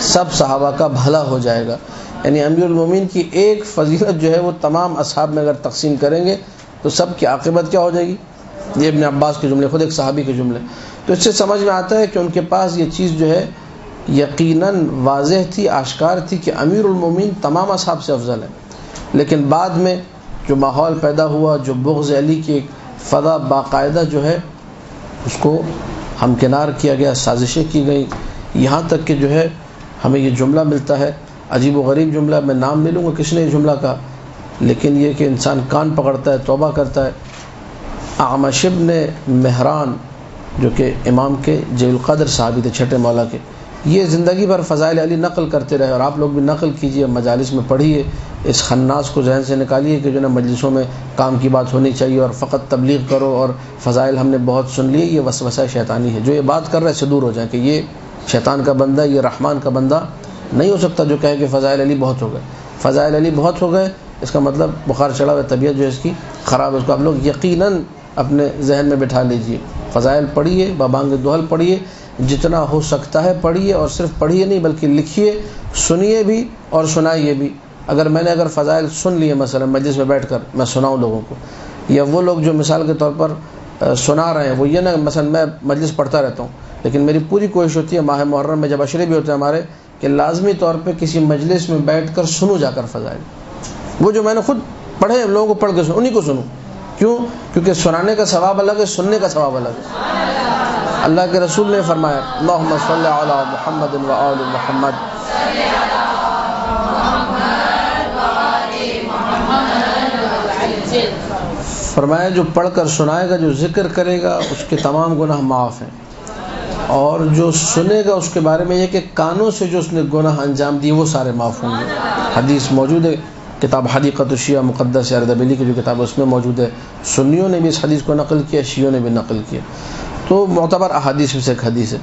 [SPEAKER 1] سب صحابہ کا بھلا ہو جائے گا. یعنی امیر المومنین کی ایک فضیلت جو ہے وہ تمام اصحاب میں اگر تقسیم کریں گے تو سب کی عاقبت کیا ہو جائے گی. یہ ابن عباس کے جملے، خود ایک صحابی کے جملے. تو اس سے سمجھ میں آتا ہے کہ ان کے پاس یہ چیز جو ہے یقیناً واضح تھی، آشکار تھی کہ امیر المومنین تمام اصحاب سے افضل ہے. لیکن بعد میں جو ماحول پیدا ہوا، جو بغض علی کی فضا باقاعدہ جو ہے اس کو ہمکنار کیا گیا، سازشیں کی گئیں، یہاں تک کہ جو ہے ہمیں یہ جملہ ملتا ہے، عجیب و غریب جملہ، میں نام نہیں لوں گا کس نے یہ جملہ کہا، لیکن یہ کہ انسان کان پکڑتا ہے، توبہ کرتا ہے۔ اعمش ابن مہران جو کہ امام کے جلیل القدر صحابی تھے، چھٹے مولا کے، یہ زندگی بھر فضائل علی نقل کرتے رہے، اور آپ لوگ بھی نقل کیجئے، مجالس میں پڑھیے، اس خناس کو ذہن سے نکالیے کہ جو نا مجلسوں میں کام کی بات ہونی چاہیے اور فقط تبلیغ کرو اور فضائل ہم نے بہت سن لیے، یہ وسوسہ شیطانی ہے۔ جو یہ بات کر رہا ہے اس سے دور ہو جائیں کہ یہ شیطان کا بندہ، یہ رحمان کا بندہ نہیں ہو سکتا جو کہے کہ فضائل علی بہت ہو گئے۔ فضائل علی بہت ہو گئے اس کا مطلب بخار چڑھا ہوا طبیعت جو ہے اس کی خراب ہے، اس کو آپ لوگ یقیناً اپنے ذہن میں بٹھا لیجئے۔ فضائل پڑھیے، بابانگ دوحل پڑھیے، جتنا ہو سکتا ہے پڑھیے، اور صرف پڑھیے نہیں بلکہ لکھیے، سنیے بھی اور سنائیے بھی۔ اگر میں نے فضائل سن لیے مثلا مجلس میں بیٹھ کر میں سناؤں لوگوں کو، یا وہ لوگ جو مثال کے طور پر سنا رہے ہیں وہ یہ نہ مثلا میں مجلس پڑھتا رہتا ہوں، لیکن میری پوری کوشش ہوتی ہے ماہ محرم میں جب عشرے بھی ہوتے ہیں ہمارے کہ لازمی طور پہ کسی مجلس میں بیٹھ کر سنوں جا کر فضائل، وہ جو میں نے خود پڑھے لوگوں کو پڑھ کے سنوں انہیں کو سنوں۔ کیوں؟ کیونکہ سنانے کا ثواب الگ ہے، سننے کا ثواب الگ ہے۔ اللہ کے رسول نے فرمایا اللہم صلی علی محمد و آل محمد، فرمایا جو پڑھ کر سنائے گا، جو ذکر کرے گا اس کے تمام گناہ معاف ہیں، اور جو سنے گا اس کے بارے میں یہ کہ کانوں سے جو اس نے گناہ انجام دیے وہ سارے معاف ہوں گے۔ حدیث موجود ہے کتاب حدیقۃ الشیعہ مقدس اردبیلی کی جو کتاب ہے اس میں موجود ہے۔ سنیوں نے بھی اس حدیث کو نقل کیا، شیعوں نے بھی نقل کیا، تو معتبر احادیث میں سے ایک حدیث ہے۔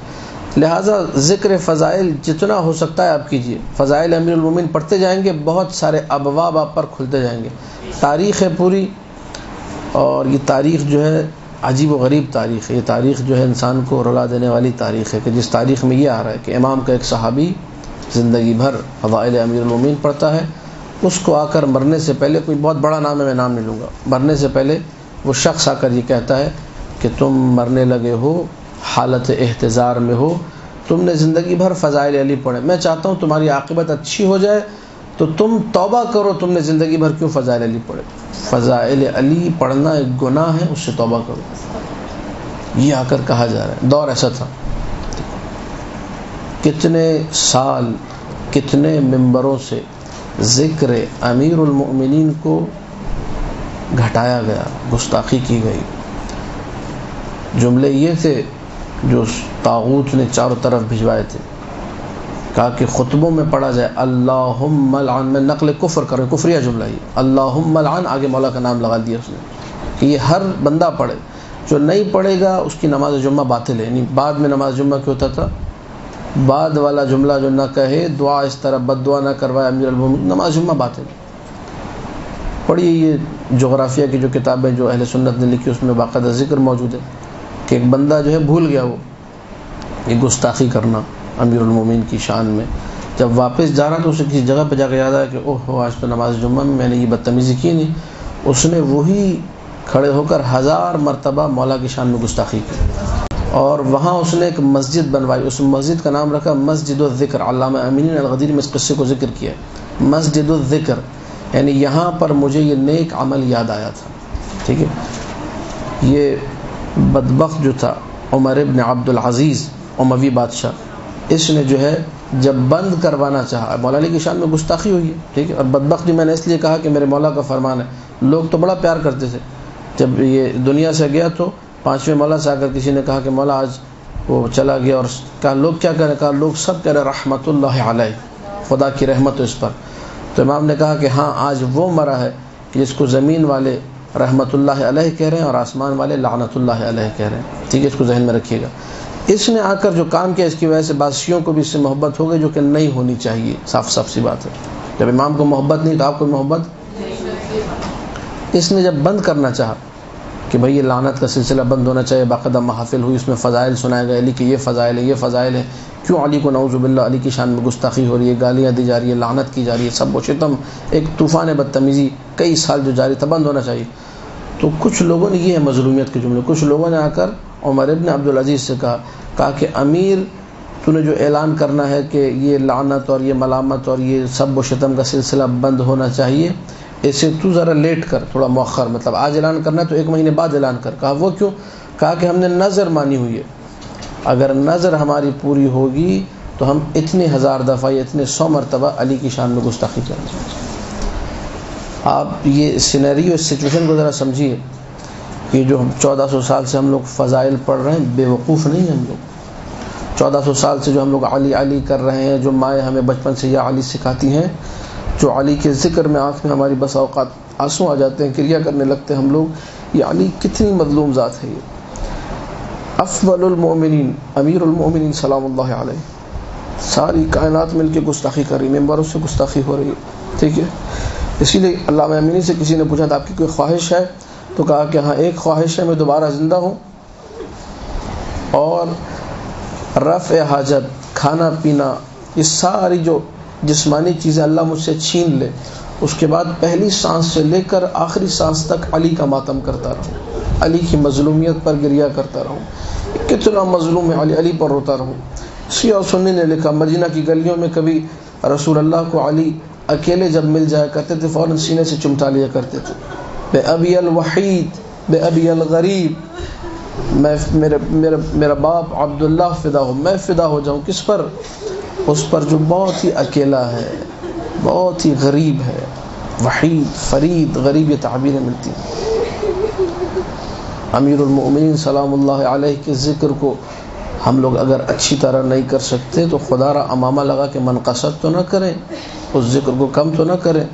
[SPEAKER 1] لہٰذا ذکر فضائل جتنا ہو سکتا ہے آپ کیجئے۔ فضائل امیر المومنین پڑھتے جائیں گے، بہت سارے ابواب آپ پر کھلتے جائیں گے۔ تاریخ ہے پوری، اور یہ تاریخ جو ہے عجیب و غریب تاریخ ہے۔ یہ تاریخ جو ہے انسان کو رلا دینے والی تاریخ ہے کہ جس تاریخ میں یہ آ رہا ہے کہ امام کا ایک صحابی زندگی بھر فضائل امیر المومنین پڑھتا ہے، اس کو آ کر مرنے سے پہلے، کوئی بہت بڑا نام ہے میں نام نہیں لوں گا، مرنے سے پہلے وہ شخص آ کر یہ کہتا ہے کہ تم مرنے لگے ہو، حالت احتضار میں ہو، تم نے زندگی بھر فضائل علی پڑھے، میں چاہتا ہوں تمہاری عاقبت اچھی ہو جائے تو تم توبہ کرو، تم نے زندگی بھر کیوں فضائل علی پڑھے؟ فضائل علی پڑھنا ایک گناہ ہے، اس سے توبہ کرو، یہ آ کر کہا جا رہا ہے۔ دور ایسا تھا، کتنے سال کتنے ممبروں سے ذکر امیر المؤمنین کو گھٹایا گیا، گستاخی کی گئی۔ جملے یہ تھے جو طاغوت نے چاروں طرف بھجوائے تھے، کہا کہ خطبوں میں پڑھا جائے اللہم لعن، میں نقل کفر کر رہا ہوں، کفریہ جملہ یہ اللہم لعن، آگے مولا کا نام لگا دیا اس نے کہ یہ ہر بندہ پڑھے، جو نہیں پڑھے گا اس کی نماز جمعہ باطل ہے۔ یعنی بعد میں نماز جمعہ کیا ہوتا تھا، بعد والا جملہ جو نہ کہے، دعا اس طرح بد دعا نہ کروائے امیر المومنین، نماز جمعہ باطل۔ پڑھیے یہ جغرافیہ کی جو کتابیں جو اہل سنت نے لکھی اس میں باقاعدہ ذکر موجود ہے کہ ایک بندہ جو ہے بھول گیا وہ یہ گستاخی کرنا امیر المومنین کی شان میں، جب واپس جا رہا تو اسے کسی جگہ پہ جا کے یاد آیا کہ اوہ آج تو نماز جمعہ میں نے یہ بدتمیزی کی نہیں، اس نے وہی کھڑے ہو کر 1000 مرتبہ مولا کی شان میں گستاخی کی، اور وہاں اس نے ایک مسجد بنوائی، اس مسجد کا نام رکھا مسجد الذکر۔ علامہ امین الغدیر میں اس قصے کو ذکر کیا ہے، مسجد الذکر، یعنی یہاں پر مجھے یہ نیک عمل یاد آیا تھا۔ ٹھیک ہے، یہ بدبخت جو تھا عمر ابن عبد العزیز اموی بادشاہ، اس نے جو ہے جب بند کروانا چاہا، مولا علی کی شان میں گستاخی ہوئی ہے، ٹھیک ہے، اور بدبخت بھی میں نے اس لیے کہا کہ میرے مولا کا فرمان ہے، لوگ تو بڑا پیار کرتے تھے، جب یہ دنیا سے گیا تو 5ویں مولا سے آ کر کسی نے کہا کہ مولا آج وہ چلا گیا، اور کہا لوگ کیا کہہ رہے، کہا لوگ سب کہہ رہے رحمت اللہ علیہ، خدا کی رحمت اس پر۔ تو امام نے کہا کہ ہاں آج وہ مرا ہے کہ جس کو زمین والے رحمت اللہ علیہ کہہ رہے ہیں اور آسمان والے لعنت اللہ علیہ کہہ رہے ہیں، ٹھیک ہے، اس کو ذہن میں رکھیے گا۔ اس نے آ کر جو کام کیا اس کی وجہ سے بادشاہوں کو بھی اس سے محبت ہو گئی جو کہ نہیں ہونی چاہیے، صاف صاف سی بات ہے، جب امام کو محبت نہیں تو آپ کو محبت۔ اس نے جب بند کرنا چاہا کہ بھئی یہ لعنت کا سلسلہ بند ہونا چاہیے، باقاعدہ محافل ہوئی، اس میں فضائل سنائے گئے علی کے، یہ فضائل ہے یہ فضائل ہے، کیوں علی کو نعوذ باللہ علی کی شان میں گستاخی ہو رہی ہے، گالیاں دی جا رہی ہے، لعنت کی جا رہی ہے، سب و شتم، ایک طوفان بدتمیزی کئی سال جو جاری تھا، بند ہونا چاہیے۔ تو کچھ لوگوں نے، یہ ہے مظلومیت کے جملے، کچھ لوگوں نے آ کر عمر ابن عبدالعزیز سے کہا کہ امیر تو نے جو اعلان کرنا ہے کہ یہ لعنت اور یہ ملامت اور یہ سب و شتم کا سلسلہ بند ہونا چاہیے، اسے تو ذرا لیٹ کر، تھوڑا مؤخر، مطلب آج اعلان کرنا ہے تو 1 مہینے بعد اعلان کر۔ کہا وہ کیوں؟ کہا کہ ہم نے نظر مانی ہوئی ہے، اگر نظر ہماری پوری ہوگی تو ہم اتنے 1000 دفعہ یا اتنے 100 مرتبہ علی کی شان میں گستاخی کریں گے۔ آپ یہ سینیریو، اس سچویشن کو ذرا سمجھیے. یہ جو ہم 1400 سال سے ہم لوگ فضائل پڑھ رہے ہیں، بے وقوف نہیں ہیں ہم لوگ. 1400 سال سے جو ہم لوگ علی علی کر رہے ہیں، جو مائیں ہمیں بچپن سے یا علی سکھاتی ہیں، جو علی کے ذکر میں آنکھ میں ہماری بس اوقات آنسو آ جاتے ہیں، کریا کرنے لگتے ہیں ہم لوگ. یہ علی کتنی مظلوم ذات ہے. یہ افضل المؤمنین، امیر المؤمنین سلام اللہ علیہ. ساری کائنات مل کے گستاخی کر رہی، ممبروں سے گستاخی ہو رہی ہے. ٹھیک ہے، اسی لیے علامہ امینی سے کسی نے پوچھا تھا آپ کی کوئی خواہش ہے، تو کہا کہ ہاں ایک خواہش ہے، میں دوبارہ زندہ ہوں اور رفع حاجت، کھانا پینا، یہ ساری جو جسمانی چیزیں اللہ مجھ سے چھین لے، اس کے بعد پہلی سانس سے لے کر آخری سانس تک علی کا ماتم کرتا رہوں، علی کی مظلومیت پر گریہ کرتا رہوں. کتنا مظلوم ہے علی، علی پر روتا رہوں. شیعہ اور سنی نے لکھا مدینہ کی گلیوں میں کبھی رسول اللہ کو علی اکیلے جب مل جایا کرتے تھے، فوراً سینے سے چمٹا لیا کرتے تھے. بے ابی الوحید، بے ابی الغریب، میرا باپ عبداللہ فدا ہو، میں فدا ہو جاؤں. کس پر؟ اس پر جو بہت ہی اکیلا ہے، بہت ہی غریب ہے. وحید، فرید، غریب، یہ تعبیریں ملتی ہیں. امیر المؤمنین سلام اللہ علیہ کے ذکر کو ہم لوگ اگر اچھی طرح نہیں کر سکتے تو خدا را امامہ لگا کے منقصد تو نہ کریں، اس ذکر کو کم تو نہ کریں.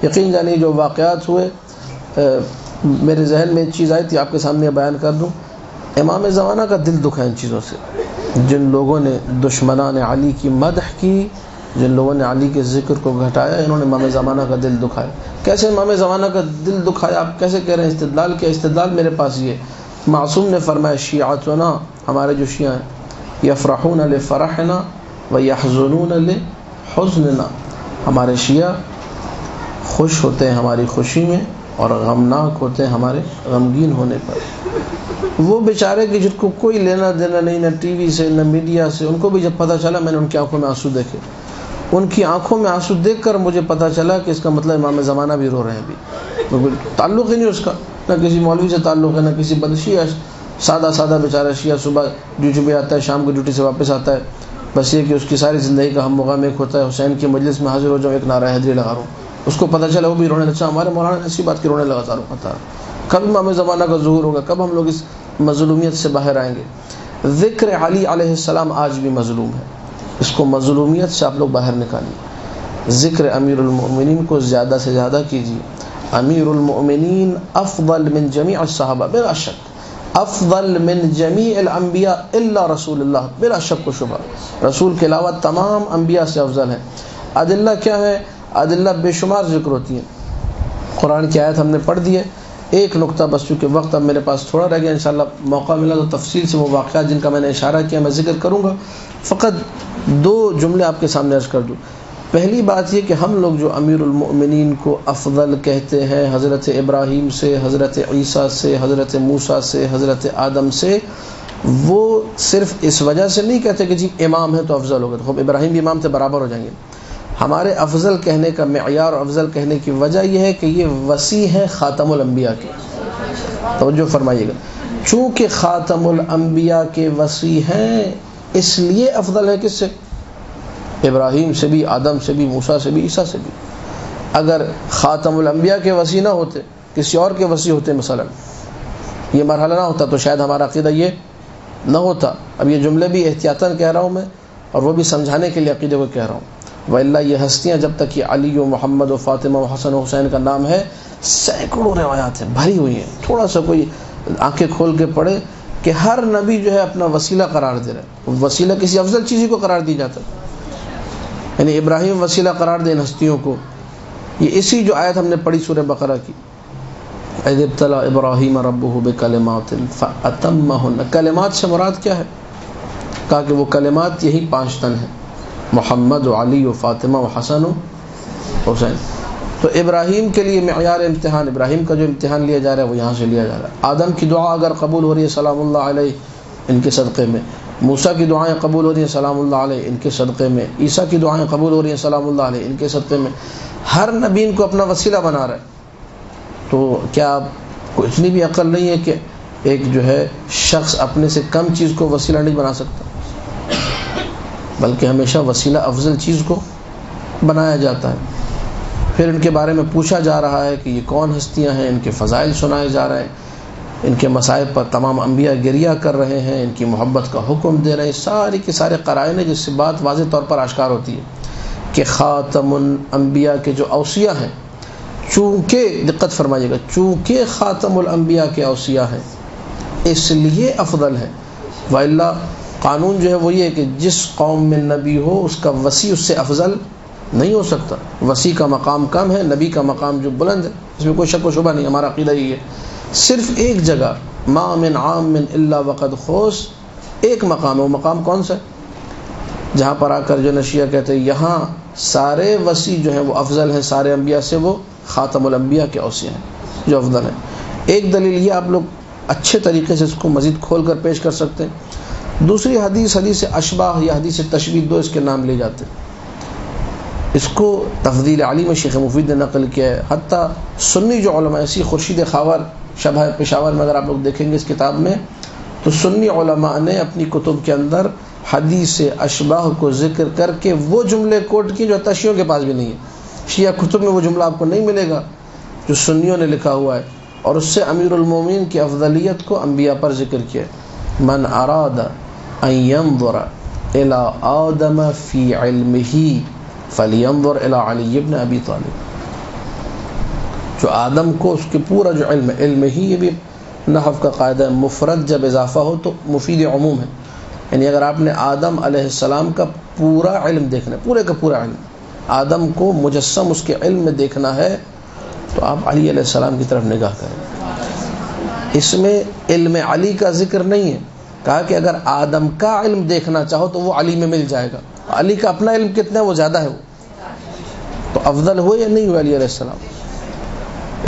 [SPEAKER 1] یقین جانیے جو واقعات ہوئے، میرے ذہن میں ایک چیز آئی تھی، آپ کے سامنے بیان کر دوں. امام زمانہ کا دل دکھا ان چیزوں سے. جن لوگوں نے دشمنان علی کی مدح کی، جن لوگوں نے علی کے ذکر کو گھٹایا، انہوں نے امام زمانہ کا دل دکھایا. کیسے امام زمانہ کا دل دکھایا؟ آپ کیسے کہہ رہے ہیں استدلال کیا؟ استدلال میرے پاس یہ، معصوم نے فرمایا شیعتنا، ہمارے جو شیعہ ہیں، یفرحون لفرحنا ویحزنون لحزننا، ہمارے شیعہ خوش ہوتے ہیں ہماری خوشی میں اور غمناک ہوتے ہیں ہمارے غمگین ہونے پر. وہ بیچارے کہ جن کو کوئی لینا دینا نہیں، نہ ٹی وی سے نہ میڈیا سے، ان کو بھی جب پتہ چلا، میں نے ان کی آنکھوں میں آنسو دیکھے. ان کی آنکھوں میں آنسو دیکھ کر مجھے پتہ چلا کہ اس کا مطلب امام زمانہ بھی رو رہے ہیں. بھی تعلق ہی نہیں اس کا، نہ کسی مولوی سے تعلق ہے، نہ کسی بدشیہ. سادہ بیچارہ شیعہ، صبح ڈیوٹی پہ آتا ہے، شام کو ڈیوٹی سے واپس آتا ہے، بس یہ کہ اس کی ساری زندگی کا ہم مقام ایک ہوتا ہے، حسین کی مجلس میں حاضر ہو جاؤں، ایک نعرہ حیدری لگا رہا ہوں. اس کو پتہ چلا، وہ بھی رونے لگا. ہمارے مولانا نے اسی بات کی رونے لگا تھا. کب امام زمانہ کا ظہور ہوگا؟ کب ہم لوگ اس مظلومیت سے باہر آئیں گے؟ ذکر علی علیہ السلام آج بھی مظلوم ہے. اس کو مظلومیت سے آپ لوگ باہر نکالیے. ذکر امیر المؤمنین کو زیادہ سے زیادہ کیجیے. امیر المؤمنین افضل من جمیع الصحابہ، بلا شک افضل من جمیع الانبیاء الا رسول اللہ، بلا شک و شبہ رسول کے علاوہ تمام انبیاء سے افضل ہیں. ادلہ کیا ہے؟ ادلہ بے شمار ذکر ہوتی ہیں. قرآن کی آیت ہم نے پڑھ دی ہے. ایک نقطہ بس، چونکہ وقت اب میرے پاس تھوڑا رہ گیا، انشاءاللہ موقع ملا تو تفصیل سے وہ واقعات جن کا میں نے اشارہ کیا میں ذکر کروں گا. فقط 2 جملے آپ کے سامنے عرض کر دوں. پہلی بات یہ کہ ہم لوگ جو امیر المؤمنین کو افضل کہتے ہیں، حضرت ابراہیم سے، حضرت عیسیٰ سے، حضرت موسیٰ سے، حضرت آدم سے، وہ صرف اس وجہ سے نہیں کہتے کہ جی امام ہے تو افضل ہوگا. تو ابراہیم بھی امام تھے، برابر ہو جائیں گے. ہمارے افضل کہنے کا معیار اور افضل کہنے کی وجہ یہ ہے کہ یہ وصی ہیں خاتم الانبیاء کے. توجہ فرمائیے گا، چونکہ خاتم الانبیاء کے وصی ہیں اس لیے افضل ہے. کس سے؟ ابراہیم سے بھی، آدم سے بھی، موسیٰ سے بھی، عیسیٰ سے بھی. اگر خاتم الانبیاء کے وصی نہ ہوتے، کسی اور کے وصی ہوتے، مثلا یہ مرحلہ نہ ہوتا، تو شاید ہمارا عقیدہ یہ نہ ہوتا. اب یہ جملے بھی احتیاطاً کہہ رہا ہوں میں، اور وہ بھی سمجھانے کے لیے عقیدے کو کہہ رہا ہوں. وَإِلَّا یہ ہستیاں جب تک یہ علی و محمد و فاطمہ و حسن و حسین کا نام ہے، سینکڑوں روایات ہیں، بھری ہوئی ہیں. تھوڑا سا کوئی آنکھیں کھول کے پڑھے کہ ہر نبی جو ہے اپنا وسیلہ قرار دے رہا ہے. وسیلہ کسی افضل چیز کو قرار دی جاتا ہے. یعنی ابراہیم وسیلہ قرار دے ان ہستیوں کو. یہ اسی جو آیت ہم نے پڑھی سورہ بقرہ کی، اذ ابتلی ابراہیم ربہ بکلمات فاتمہن. کلمات سے مراد کیا ہے؟ کہا کہ وہ کلمات یہی 5 تن ہیں، محمد و علی و فاطمہ و حسن و حسین. تو ابراہیم کے لیے معیار امتحان، ابراہیم کا جو امتحان لیا جا رہا ہے وہ یہاں سے لیا جا رہا ہے. آدم کی دعا اگر قبول ہو رہی ہے سلام اللہ علیہ ان کے صدقے میں، موسیٰ کی دعائیں قبول ہو رہی ہیں سلام اللہ علیہ ان کے صدقے میں، عیسیٰ کی دعائیں قبول ہو رہی ہیں سلام اللہ علیہ ان کے صدقے میں، ہر نبی ان کو اپنا وسیلہ بنا رہا ہے. تو کیا آپ کو اتنی بھی عقل نہیں ہے کہ ایک جو ہے شخص اپنے سے کم چیز کو وسیلہ نہیں بنا سکتا، بلکہ ہمیشہ وسیلہ افضل چیز کو بنایا جاتا ہے. پھر ان کے بارے میں پوچھا جا رہا ہے کہ یہ کون ہستیاں ہیں، ان کے فضائل سنائے جا رہے ہیں، ان کے مصائب پر تمام انبیاء گریہ کر رہے ہیں، ان کی محبت کا حکم دے رہے ہیں. ساری کے سارے قرائن ہیں جس سے بات واضح طور پر آشکار ہوتی ہے کہ خاتم الانبیاء کے جو اوصیاء ہیں، چونکہ دقت فرمائیے گا، چونکہ خاتم الانبیاء کے اوصیاء ہیں اس لیے افضل ہے. والا قانون جو ہے وہ یہ ہے کہ جس قوم میں نبی ہو اس کا وصی اس سے افضل نہیں ہو سکتا. وصی کا مقام کم ہے، نبی کا مقام جو بلند ہے، اس میں کوئی شک و شبہ نہیں. ہمارا عقیدہ یہی ہے. صرف ایک جگہ ما من عام الا وقد خوص، ایک مقام ہے. وہ مقام کون سا ہے؟ جہاں پر آ کر جو نشیہ کہتے ہیں یہاں سارے وصی جو ہیں وہ افضل ہیں، سارے انبیاء سے وہ خاتم الانبیاء کے اوصیاء ہیں جو افضل ہیں. ایک دلیل یہ آپ لوگ اچھے طریقے سے اس کو مزید کھول کر پیش کر سکتے ہیں. دوسری حدیث اشباہ یا حدیث تشبیہ، دو اس کے نام لے جاتے ہیں. اس کو تفضیل علی میں شیخ مفید نے نقل کیا ہے. حتیٰ سنی جو علماء، ایسی خورشید خاور شبہ پشاور میں اگر آپ لوگ دیکھیں گے اس کتاب میں، تو سنی علماء نے اپنی کتب کے اندر حدیث اشباہ کو ذکر کر کے وہ جملے کوٹ کیے جو شیعوں کے پاس بھی نہیں ہے. شیعہ کتب میں وہ جملہ آپ کو نہیں ملے گا جو سنیوں نے لکھا ہوا ہے، اور اس سے امیر المومنین کی افضلیت کو انبیاء پر ذکر کیا. من اراد ان ينظر الى آدم فی علمہ فلینظر الى علی بن ابی طالب. جو آدم کو اس کے پورا جو علم ہی، یہ بھی نحو کا قاعدہ ہے، مفرد جب اضافہ ہو تو مفید عموم ہے. یعنی اگر آپ نے آدم علیہ السلام کا پورا علم دیکھنا ہے، پورے کا پورا علم، آدم کو مجسم اس کے علم میں دیکھنا ہے، تو آپ علی علیہ السلام کی طرف نگاہ کریں. اس میں علم علی کا ذکر نہیں ہے. کہا کہ اگر آدم کا علم دیکھنا چاہو تو وہ علی میں مل جائے گا. علی کا اپنا علم کتنا ہے؟ وہ زیادہ ہے. وہ تو افضل ہوئے یا نہیں ہوئے علی علیہ السلام؟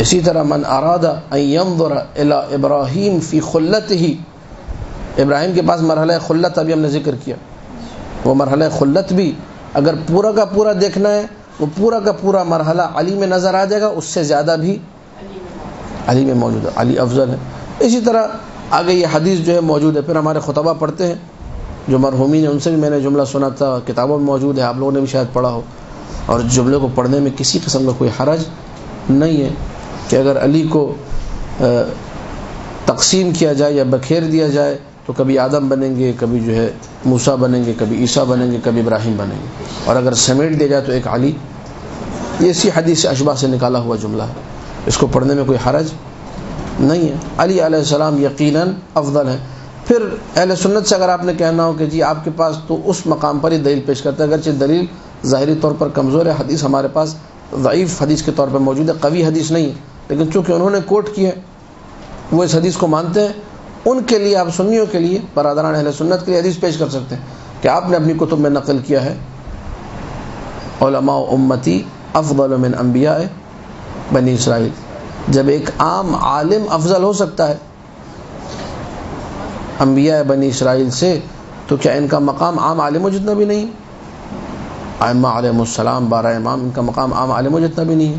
[SPEAKER 1] اسی طرح من اراد ان ينظر الى ابراہیم فی خلتہ، ابراہیم کے پاس مرحلہ خلت ابھی ہم نے ذکر کیا، وہ مرحلہ خلت بھی اگر پورا کا پورا دیکھنا ہے، وہ پورا کا پورا مرحلہ علی میں نظر آ جائے گا، اس سے زیادہ بھی علی میں موجود ہے. علی افضل ہے. اسی طرح آگے یہ حدیث جو ہے موجود ہے. پھر ہمارے خطبہ پڑھتے ہیں جو مرحومین ہیں، ان سے بھی میں نے جملہ سنا تھا، کتابوں میں موجود ہے، آپ لوگوں نے بھی شاید پڑھا ہو. اور جملے کو پڑھنے میں کسی قسم کا کوئی حرج نہیں ہے کہ اگر علی کو تقسیم کیا جائے یا بکھیر دیا جائے تو کبھی آدم بنیں گے، کبھی جو ہے موسیٰ بنیں گے، کبھی عیسیٰ بنیں گے، کبھی ابراہیم بنیں گے. اور اگر سمیٹ دیا جائے تو ایک علی. یہ اسی حدیث اشباہ سے نکالا ہوا جملہ ہے. اس کو پڑھنے میں کوئی حرج نہیں ہے. علی علیہ السلام یقیناً افضل ہے. پھر اہل سنت سے اگر آپ نے کہنا ہو کہ جی آپ کے پاس تو اس مقام پر ہی دلیل پیش کرتا ہے، اگرچہ دلیل ظاہری طور پر کمزور ہے، حدیث ہمارے پاس ضعیف حدیث کے طور پر موجود ہے، قوی حدیث نہیں ہے، لیکن چونکہ انہوں نے کوٹ کی ہے، وہ اس حدیث کو مانتے ہیں، ان کے لیے آپ سنیوں کے لیے، برادران اہل سنت کے لیے حدیث پیش کر سکتے ہیں کہ آپ نے اپنی کتب میں نقل کیا ہے علماء امتی افضل من انبیاء بنی اسرائیل. جب ایک عام عالم افضل ہو سکتا ہے انبیاء بنی اسرائیل سے، تو کیا ان کا مقام عام عالموں جتنا بھی نہیں؟ ائمہ علیہم السلام، 12 امام، ان کا مقام عام عالموں جتنا بھی نہیں ہے.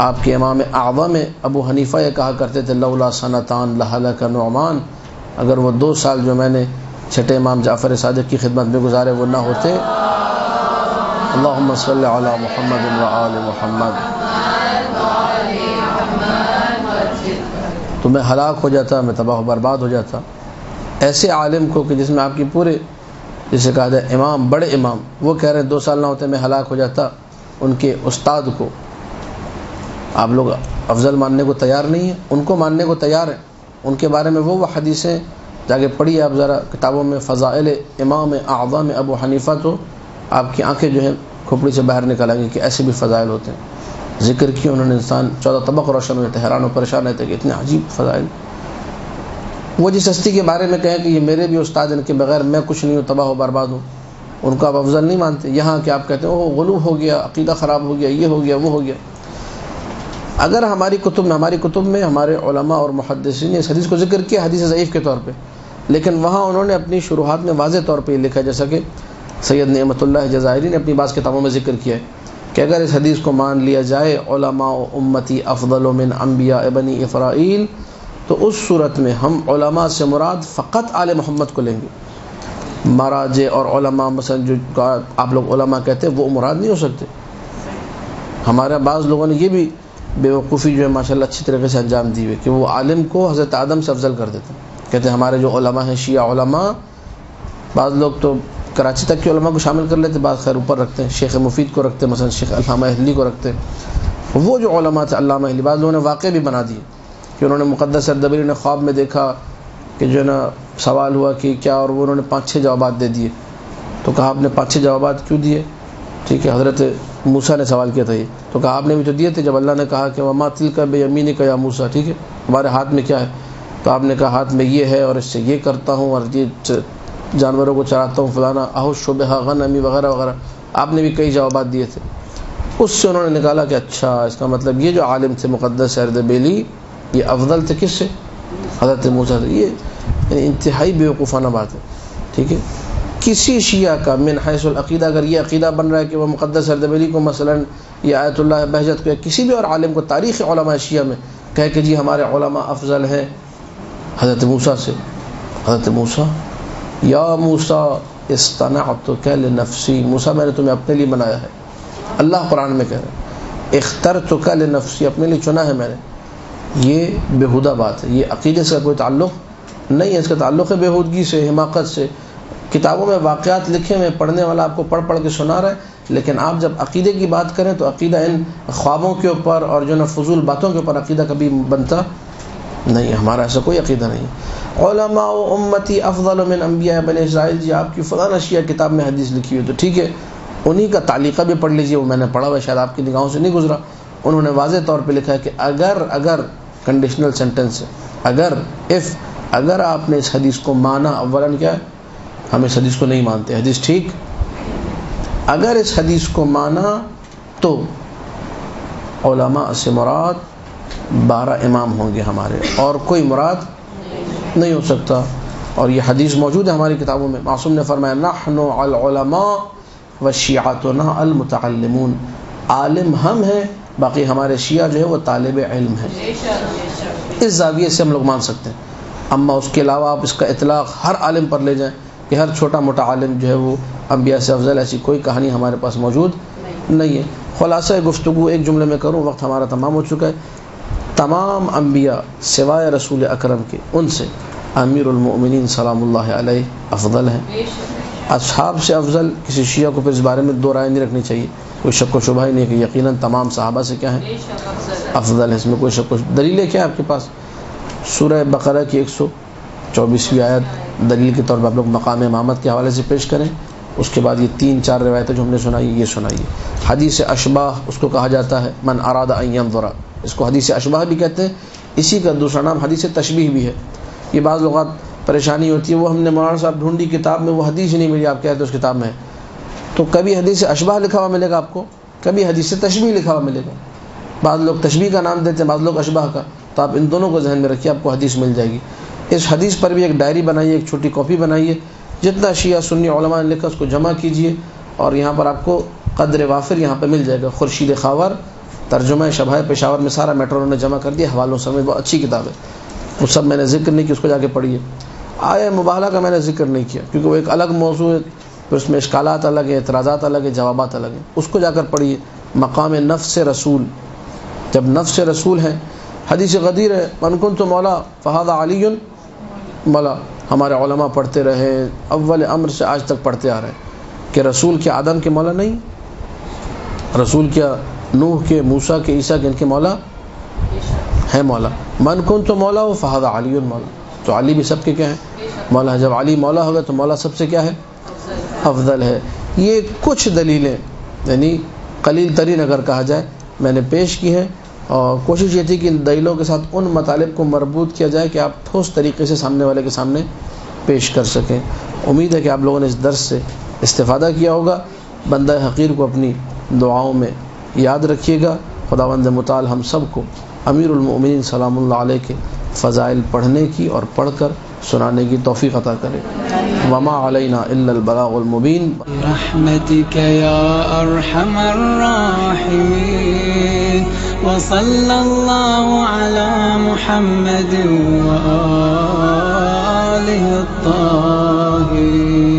[SPEAKER 1] آپ کے امام اعظم ابو حنیفہ یہ کہا کرتے تھے لولا سنتان لہلک نعمان، اگر وہ 2 سال جو میں نے چھٹے امام جعفر صادق کی خدمت میں گزارے وہ نہ ہوتے، اللہم صلی علی محمد و آل محمد، تو میں ہلاک ہو جاتا، میں تباہ و برباد ہو جاتا. ایسے عالم کو کہ جس میں آپ کی پورے، جسے کہا جائے امام، بڑے امام، وہ کہہ رہے ہیں 2 سال نہ ہوتے میں ہلاک ہو جاتا، ان کے استاد کو آپ لوگ افضل ماننے کو تیار نہیں ہیں. ان کو ماننے کو تیار ہیں. ان کے بارے میں وہ حدیثیں جا کے پڑھیے آپ ذرا کتابوں میں، فضائل امام اعظم ابو حنیفہ، تو آپ کی آنکھیں جو ہیں کھوپڑی سے باہر نکل آئیں گی کہ ایسے بھی فضائل ہوتے ہیں. ذکر کیا انہوں نے، انسان 14 طبق روشن ہوئے تھے، حیران و پریشان رہتے کہ اتنے عجیب فضائل. وہ جس ہستی کے بارے میں کہیں کہ یہ میرے بھی استاد، ان کے بغیر میں کچھ نہیں ہوں، تباہ و برباد ہوں، ان کو آپ افضل نہیں مانتے. یہاں کہ آپ کہتے ہیں وہ غلو ہو گیا، عقیدہ خراب ہو گیا، یہ ہو گیا، وہ ہو گیا. اگر ہماری کتب میں ہمارے علماء اور محدثین نے اس حدیث کو ذکر کیا حدیث ضعیف کے طور پہ، لیکن وہاں انہوں نے اپنی شروحات میں واضح طور پہ یہ لکھا ہے، جیسا کہ سید نعمت اللہ جزائری نے اپنی بعض کتابوں میں ذکر کیا ہے کہ اگر اس حدیث کو مان لیا جائے علماء امتی افضل من انبیاء بنی اسرائیل، تو اس صورت میں ہم علماء سے مراد فقط آل محمد کو لیں گے. مراجع اور علماء مثلا جو آپ لوگ علماء کہتے ہیں وہ مراد نہیں ہو سکتے. ہمارے بعض لوگوں نے یہ بھی بیوقوفی جو ہے ماشاءاللہ اچھی طریقے سے انجام دی ہوئی کہ وہ عالم کو حضرت آدم سے افضل کر دیتے ہیں. کہتے ہیں ہمارے جو علماء ہیں شیعہ علماء، بعض لوگ تو کراچی تک کے علماء کو شامل کر لیتے، بعض خیر اوپر رکھتے ہیں، شیخ مفید کو رکھتے ہیں، مثلا شیخ علامہ اہلی کو رکھتے ہیں. وہ جو علماء تھے علامہ اہلی، بعض لوگوں نے واقع بھی بنا دیے کہ انہوں نے مقدس اردبیلی نے خواب میں دیکھا کہ جو ہے نا سوال ہوا کہ کیا، اور وہ انہوں نے 5-6 جوابات دے دیے. تو کہا آپ نے 5-6 جوابات کیوں دیے؟ ٹھیک ہے، حضرت موسیٰ نے سوال کیا تھا یہ، تو کہا آپ نے بھی تو دیے تھے جب اللہ نے کہا کہ وما تلک بیمینک یا موسیٰ، ٹھیک ہے ہمارے ہاتھ میں کیا ہے؟ تو آپ نے کہا ہاتھ میں یہ ہے اور اس سے یہ کرتا ہوں اور یہ جانوروں کو چراتا ہوں فلانا احش بہا غنمی وغیرہ وغیرہ. آپ نے بھی کئی جوابات دیے تھے. اس سے انہوں نے نکالا کہ اچھا اس کا مطلب یہ جو عالم تھے مقدس اردبیلی یہ افضل تھے کس سے؟ حضرت موسیٰ سے. یہ یعنی انتہائی بیوقوفانہ بات ہے. ٹھیک ہے، کسی شیعہ کا من حیث العقیدہ اگر یہ عقیدہ بن رہا ہے کہ وہ مقدس اردبیلی کو مثلا یا آیت اللہ بہجت کو یا کسی بھی اور عالم کو تاریخ علماء شیعہ میں کہے کہ جی ہمارے علماء افضل ہیں حضرت موسیٰ سے. حضرت موسیٰ، یا موسیٰ اصطنعتک لنفسی، موسیٰ میں نے تمہیں اپنے لیے بنایا ہے. اللہ قرآن میں کہہ رہے ہیں اخترتک لنفسی، اپنے لیے چنا ہے میں نے. یہ بےہودہ بات ہے، یہ عقیدے سے کوئی تعلق نہیں ہے. اس کا تعلق ہے بےہودگی سے، حماقت سے. کتابوں میں واقعات لکھے ہوئے پڑھنے والا آپ کو پڑھ پڑھ کے سنا رہا ہے، لیکن آپ جب عقیدے کی بات کریں تو عقیدہ ان خوابوں کے اوپر اور جو نا فضول باتوں کے اوپر عقیدہ کبھی بنتا نہیں. ہمارا ایسا کوئی عقیدہ نہیں. علماء امتی افضل من انبیاء بنی اسرائیل، جی آپ کی فلاں شیعہ کتاب میں حدیث لکھی ہوئی تو ٹھیک ہے، انہی کا تعلیقہ بھی پڑھ لیجئے، وہ میں نے پڑھا ہوا شاید آپ کی نگاہوں سے نہیں گزرا. انہوں نے واضح طور پہ لکھا ہے کہ اگر کنڈیشنل سینٹنس ہے، اگر آپ نے اس حدیث کو مانا، اولاً کیا ہے ہم اس حدیث کو نہیں مانتے، حدیث ٹھیک، اگر اس حدیث کو مانا تو علماء سے مراد 12 امام ہوں گے ہمارے، اور کوئی مراد نہیں ہو سکتا. اور یہ حدیث موجود ہے ہماری کتابوں میں. معصوم نے فرمایا نحن العلماء وشیعتنا المتعلمون، عالم ہم ہیں، باقی ہمارے شیعہ جو ہے وہ طالب علم ہیں. اس زاویے سے ہم لوگ مان سکتے ہیں. اما اس کے علاوہ آپ اس کا اطلاق ہر عالم پر لے جائیں کہ ہر چھوٹا موٹا عالم جو ہے وہ انبیاء سے افضل، ایسی کوئی کہانی ہمارے پاس موجود نہیں ہے. خلاصہ گفتگو ایک جملے میں کروں، وقت ہمارا تمام ہو چکا ہے. تمام انبیاء سوائے رسول اکرم کے، ان سے امیر المؤمنین سلام اللہ علیہ افضل ہیں. اصحاب سے افضل کسی شیعہ کو پھر اس بارے میں دو رائے نہیں رکھنی چاہیے، کوئی شک و شبہ ہی نہیں کہ یقیناً تمام صحابہ سے کیا ہیں افضل ہے. اس میں کوئی شک و دلیلیں کیا ہے آپ کے پاس؟ سورہ بقرہ کی 124ویں آیت دلیل کے طور پر آپ لوگ مقام امامت کے حوالے سے پیش کریں. اس کے بعد یہ 3-4 روایتیں جو ہم نے سنائی یہ سنائیے. حدیث اشباہ اس کو کہا جاتا ہے، من اراد ان ينظر، اس کو حدیث اشباہ بھی کہتے ہیں. اسی کا دوسرا نام حدیث تشبیہ بھی ہے. یہ بعض اوقات پریشانی ہوتی ہے، وہ ہم نے مولانا صاحب ڈھونڈی کتاب میں، وہ حدیث ہی نہیں ملی، آپ کہتے ہیں اس کتاب میں ہے. تو کبھی حدیث اشباہ لکھا ہوا ملے گا آپ کو، کبھی حدیث تشبیہ لکھا ہوا ملے گا. بعض لوگ تشبیہ کا نام دیتے ہیں، بعض لوگ اشباہ کا. تو آپ ان دونوں کو ذہن میں رکھیے، آپ کو حدیث مل جائے گی. اس حدیث پر بھی ایک ڈائری بنائیے، ایک چھوٹی کاپی بنائیے، جتنا شیعہ سنی علماء نے لکھا اس کو جمع کیجئے، اور یہاں پر آپ کو قدر وافر یہاں پہ مل جائے گا. خورشید خاور ترجمہ شبہ پشاور میں سارا میٹر انہوں نے جمع کر دیا حوالوں سمیت. بہت اچھی کتاب ہے، وہ سب میں نے ذکر نہیں کیا، اس کو جا کے پڑھیے. آیہ مباہلہ کا میں نے ذکر نہیں کیا کیونکہ وہ ایک الگ موضوع ہے، پھر اس میں اشکالات الگ ہیں، اعتراضات الگ ہیں، جوابات الگ ہیں. اس کو جا کر پڑھیے. مقام نفس رسول، جب نفس رسول ہیں، حدیث غدیر ہے من کنت مولا فہذا علی مولا. ہمارے علماء پڑھتے رہے اول امر سے آج تک پڑھتے آ رہے ہیں کہ رسول کے آدم کے مولا نہیں، رسول کیا نوح کے، موسیٰ کے، عیسیٰ کے، ان کے مولا ہے مولا. من کنت مولا فہذا علی مولا، تو علی بھی سب کے کیا ہیں مولا. جب علی مولا ہوگا تو مولا سب سے کیا ہے افضل ہے. یہ کچھ دلیلیں یعنی قلیل ترین اگر کہا جائے میں نے پیش کی ہیں، اور کوشش یہ تھی کہ ان دلیلوں کے ساتھ ان مطالب کو مربوط کیا جائے کہ آپ ٹھوس طریقے سے سامنے والے کے سامنے پیش کر سکیں. امید ہے کہ آپ لوگوں نے اس درس سے استفادہ کیا ہوگا. بندہ حقیر کو اپنی دعاؤں میں یاد رکھیے گا. خداوند متعال ہم سب کو امیر المؤمنین سلام اللہ علیہ کے فضائل پڑھنے کی اور پڑھ کر سنانے کی توفیق عطا کرے. وما علینا الا البلاغ المبین.
[SPEAKER 2] برحمتک یا ارحم الراحمین، وصلی اللہ علی محمد وآلہ الطاہرین.